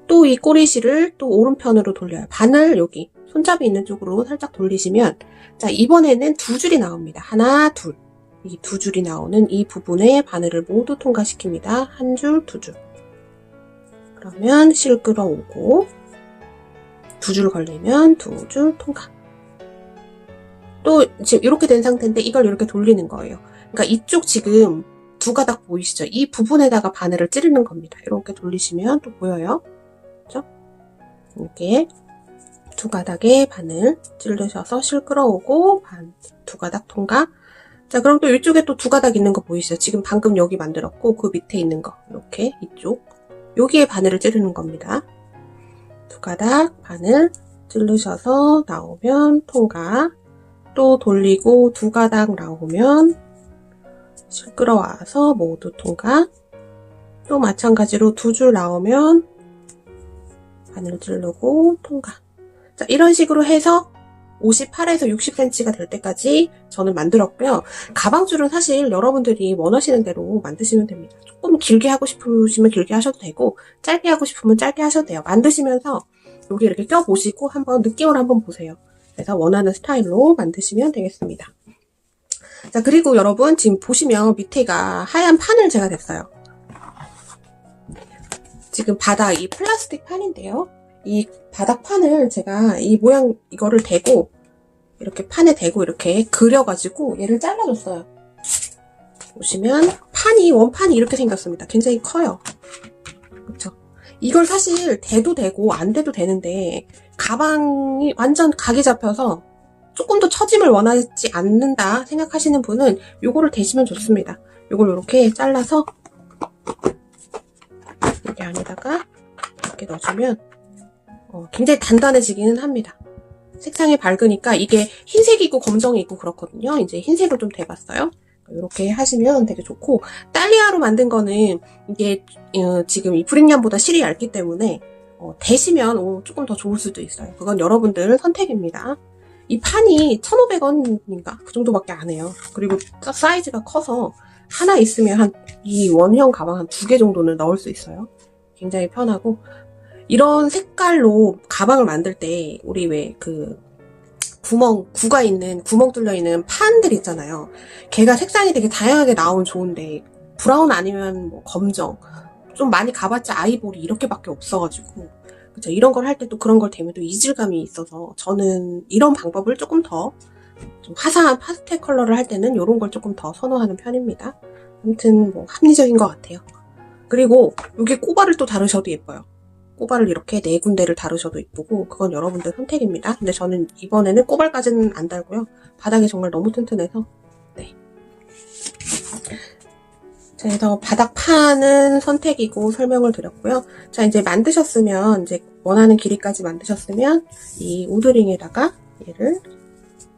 또 이 꼬리실을 또 오른편으로 돌려요. 바늘 여기 손잡이 있는 쪽으로 살짝 돌리시면 자, 이번에는 2줄이 나옵니다. 하나, 둘. 이 2줄이 나오는 이 부분에 바늘을 모두 통과시킵니다. 한 줄, 2줄. 그러면 실 끌어오고 2줄 걸리면 2줄 통과. 또 지금 이렇게 된 상태인데 이걸 이렇게 돌리는 거예요. 그러니까 이쪽 지금 2가닥 보이시죠? 이 부분에다가 바늘을 찌르는 겁니다. 이렇게 돌리시면 또 보여요. 그렇죠? 이렇게 2가닥에 바늘 찌르셔서 실 끌어오고 2가닥 통과. 자, 그럼 또 이쪽에 또 2가닥 있는 거 보이시죠? 지금 방금 여기 만들었고 그 밑에 있는 거 이렇게 이쪽 여기에 바늘을 찌르는 겁니다. 2가닥 바늘 찌르셔서 나오면 통과. 또 돌리고 2가닥 나오면 실 끌어와서 모두 통과. 또 마찬가지로 2줄 나오면 바늘 찌르고 통과. 자, 이런 식으로 해서 58에서 60cm가 될 때까지 저는 만들었고요. 가방줄은 사실 여러분들이 원하시는 대로 만드시면 됩니다. 조금 길게 하고 싶으시면 길게 하셔도 되고 짧게 하고 싶으면 짧게 하셔도 돼요. 만드시면서 여기 이렇게 껴보시고 한번 느낌을 한번 보세요. 그래서 원하는 스타일로 만드시면 되겠습니다. 자, 그리고 여러분 지금 보시면 밑에가 하얀 판을 제가 냈어요. 지금 바닥 이 플라스틱 판인데요. 이 바닥 판을 제가 이 모양 이거를 대고 이렇게 판에 대고 이렇게 그려가지고 얘를 잘라줬어요. 보시면 원판이 이렇게 생겼습니다. 굉장히 커요. 그렇죠? 이걸 사실 대도 되고 안 대도 되는데 가방이 완전 각이 잡혀서 조금 더 처짐을 원하지 않는다 생각하시는 분은 요거를 대시면 좋습니다. 요걸 이렇게 잘라서 여기 안에다가 이렇게 넣어주면 굉장히 단단해지기는 합니다. 색상이 밝으니까 이게 흰색이고 검정이 있고 그렇거든요. 이제 흰색을 좀 대봤어요. 이렇게 하시면 되게 좋고, 딸리아로 만든 거는 이게 지금 이 브릭년보다 실이 얇기 때문에 대시면 조금 더 좋을 수도 있어요. 그건 여러분들 선택입니다. 이 판이 1,500원인가 그 정도밖에 안 해요. 그리고 사이즈가 커서 하나 있으면 이 원형 가방 한 2개 정도는 넣을 수 있어요. 굉장히 편하고, 이런 색깔로 가방을 만들 때 우리 왜 구멍 뚫려 있는 판들 있잖아요. 걔가 색상이 되게 다양하게 나오면 좋은데 브라운 아니면 뭐 검정, 좀 많이 가봤자 아이보리 이렇게밖에 없어가지고, 그쵸? 이런 걸 할 때 또 그런 걸 대면 또 이질감이 있어서 저는 이런 방법을 조금 더 좀 화사한 파스텔 컬러를 할 때는 이런 걸 조금 더 선호하는 편입니다. 아무튼 뭐 합리적인 것 같아요. 그리고 여기 꼬바를 또 다루셔도 예뻐요. 꼬발을 이렇게 4군데를 다루셔도 이쁘고, 그건 여러분들 선택입니다. 근데 저는 이번에는 꼬발까지는 안 달고요. 바닥이 정말 너무 튼튼해서. 네. 자, 그래서 바닥판은 선택이고 설명을 드렸고요. 자, 이제 만드셨으면, 이제 원하는 길이까지 만드셨으면 이 우드링에다가 얘를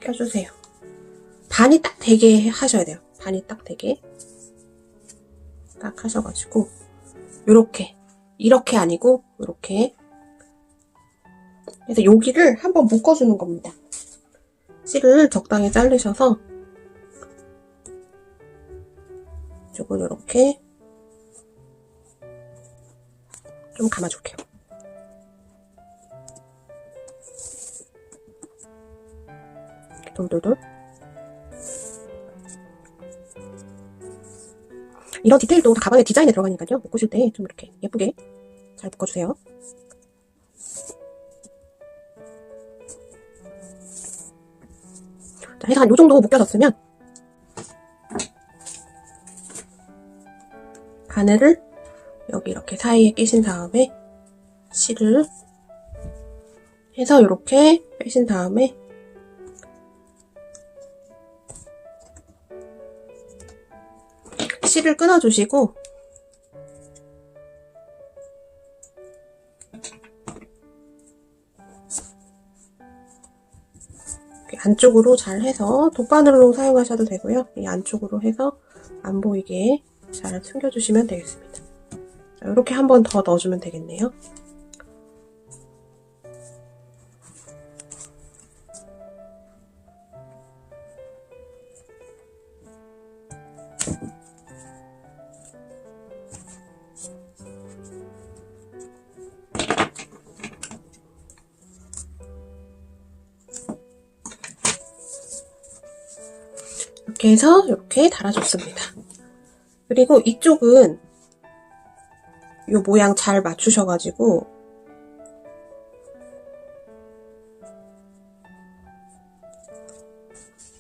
껴주세요. 반이 딱 되게 하셔야 돼요. 반이 딱 되게 딱 하셔가지고 이렇게 아니고 이렇게 그래서 여기를 한번 묶어주는 겁니다. 실을 적당히 자르셔서 이쪽을 이렇게 좀 감아줄게요. 이렇게 돌돌돌. 이런 디테일도 다 가방의 디자인에 들어가니까요. 묶으실 때 좀 이렇게 예쁘게 잘 묶어주세요. 자, 해서 한 요 정도 묶여졌으면 바늘을 여기 이렇게 사이에 끼신 다음에 실을 해서 이렇게 빼신 다음에 실을 끊어주시고 안쪽으로 잘 해서 돗바늘로 사용하셔도 되고요. 이 안쪽으로 해서 안 보이게 잘 숨겨주시면 되겠습니다. 자, 이렇게 한 번 더 넣어주면 되겠네요. 이렇게 해서 이렇게 달아줬습니다. 그리고 이쪽은 이 모양 잘 맞추셔가지고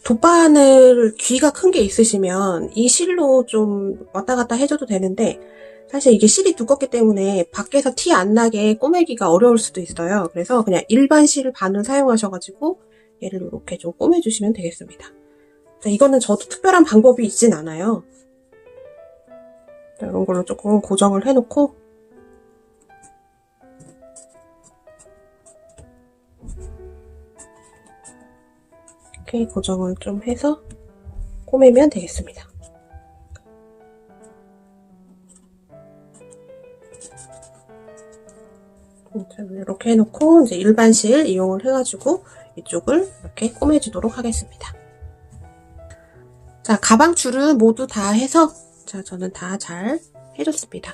돗바늘 귀가 큰 게 있으시면 이 실로 좀 왔다 갔다 해줘도 되는데, 사실 이게 실이 두껍기 때문에 밖에서 티 안 나게 꼬매기가 어려울 수도 있어요. 그래서 그냥 일반 실 바늘 사용하셔가지고 얘를 이렇게 좀 꼬매주시면 되겠습니다. 자, 이거는 저도 특별한 방법이 있진 않아요. 자, 이런 걸로 조금 고정을 해놓고 이렇게 고정을 좀 해서 꼬매면 되겠습니다. 이렇게 해놓고 이제 일반 실 이용을 해가지고 이쪽을 이렇게 꼬매주도록 하겠습니다. 자, 가방 줄은 모두 다 해서, 자, 저는 다 잘 해줬습니다.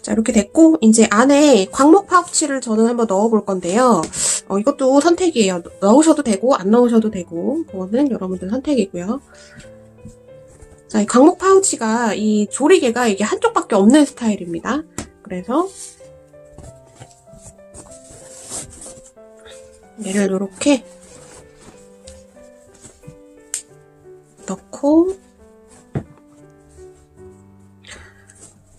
자, 이렇게 됐고, 이제 안에 광목 파우치를 저는 한번 넣어볼 건데요. 이것도 선택이에요. 넣으셔도 되고, 안 넣으셔도 되고, 그거는 여러분들 선택이고요. 자, 이 광목 파우치가 이 조리개가 이게 한쪽밖에 없는 스타일입니다. 그래서 얘를 이렇게 넣고,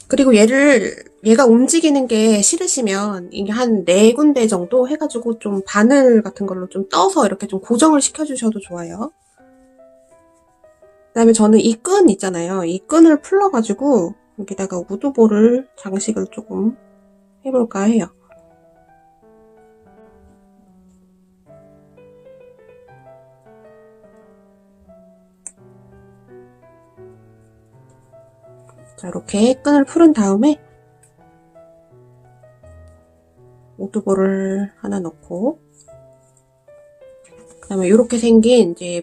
그리고 얘가 움직이는 게 싫으시면 이게 한 4군데 정도 해가지고 좀 바늘 같은 걸로 좀 떠서 이렇게 좀 고정을 시켜주셔도 좋아요. 그 다음에 저는 이 끈 있잖아요. 이 끈을 풀러가지고 여기다가 우드볼을 장식을 조금 해볼까 해요. 자, 이렇게 끈을 풀은 다음에 우드볼을 하나 넣고, 그 다음에 이렇게 생긴 이제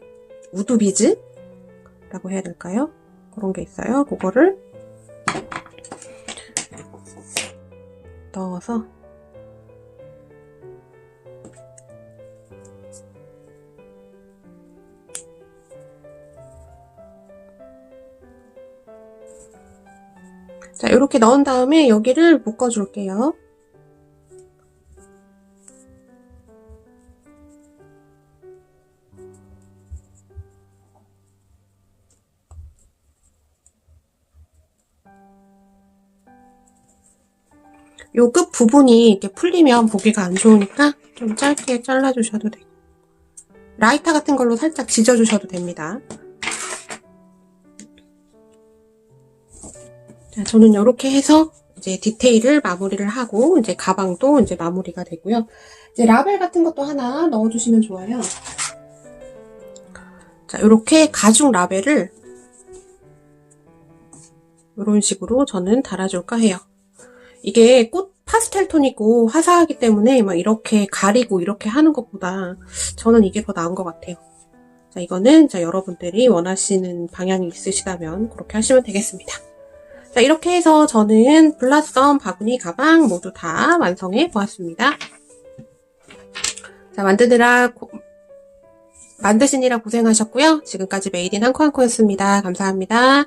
우드 비즈라고 해야 될까요? 그런 게 있어요. 그거를 넣어서 자, 이렇게 넣은 다음에 여기를 묶어줄게요. 요 끝 부분이 이렇게 풀리면 보기가 안 좋으니까 좀 짧게 잘라주셔도 되고, 라이터 같은 걸로 살짝 지져주셔도 됩니다. 자, 저는 이렇게 해서 이제 디테일을 마무리를 하고, 이제 가방도 이제 마무리가 되고요. 이제 라벨 같은 것도 하나 넣어주시면 좋아요. 자, 이렇게 가죽 라벨을 이런 식으로 저는 달아줄까 해요. 이게 꽃 파스텔 톤이고 화사하기 때문에 막 이렇게 가리고 이렇게 하는 것보다 저는 이게 더 나은 것 같아요. 자, 이거는 여러분들이 원하시는 방향이 있으시다면 그렇게 하시면 되겠습니다. 자, 이렇게 해서 저는 블라썸 바구니 가방 모두 다 완성해 보았습니다. 자, 만드시느라 고생하셨고요. 지금까지 메이드 인 한코한코였습니다. 감사합니다.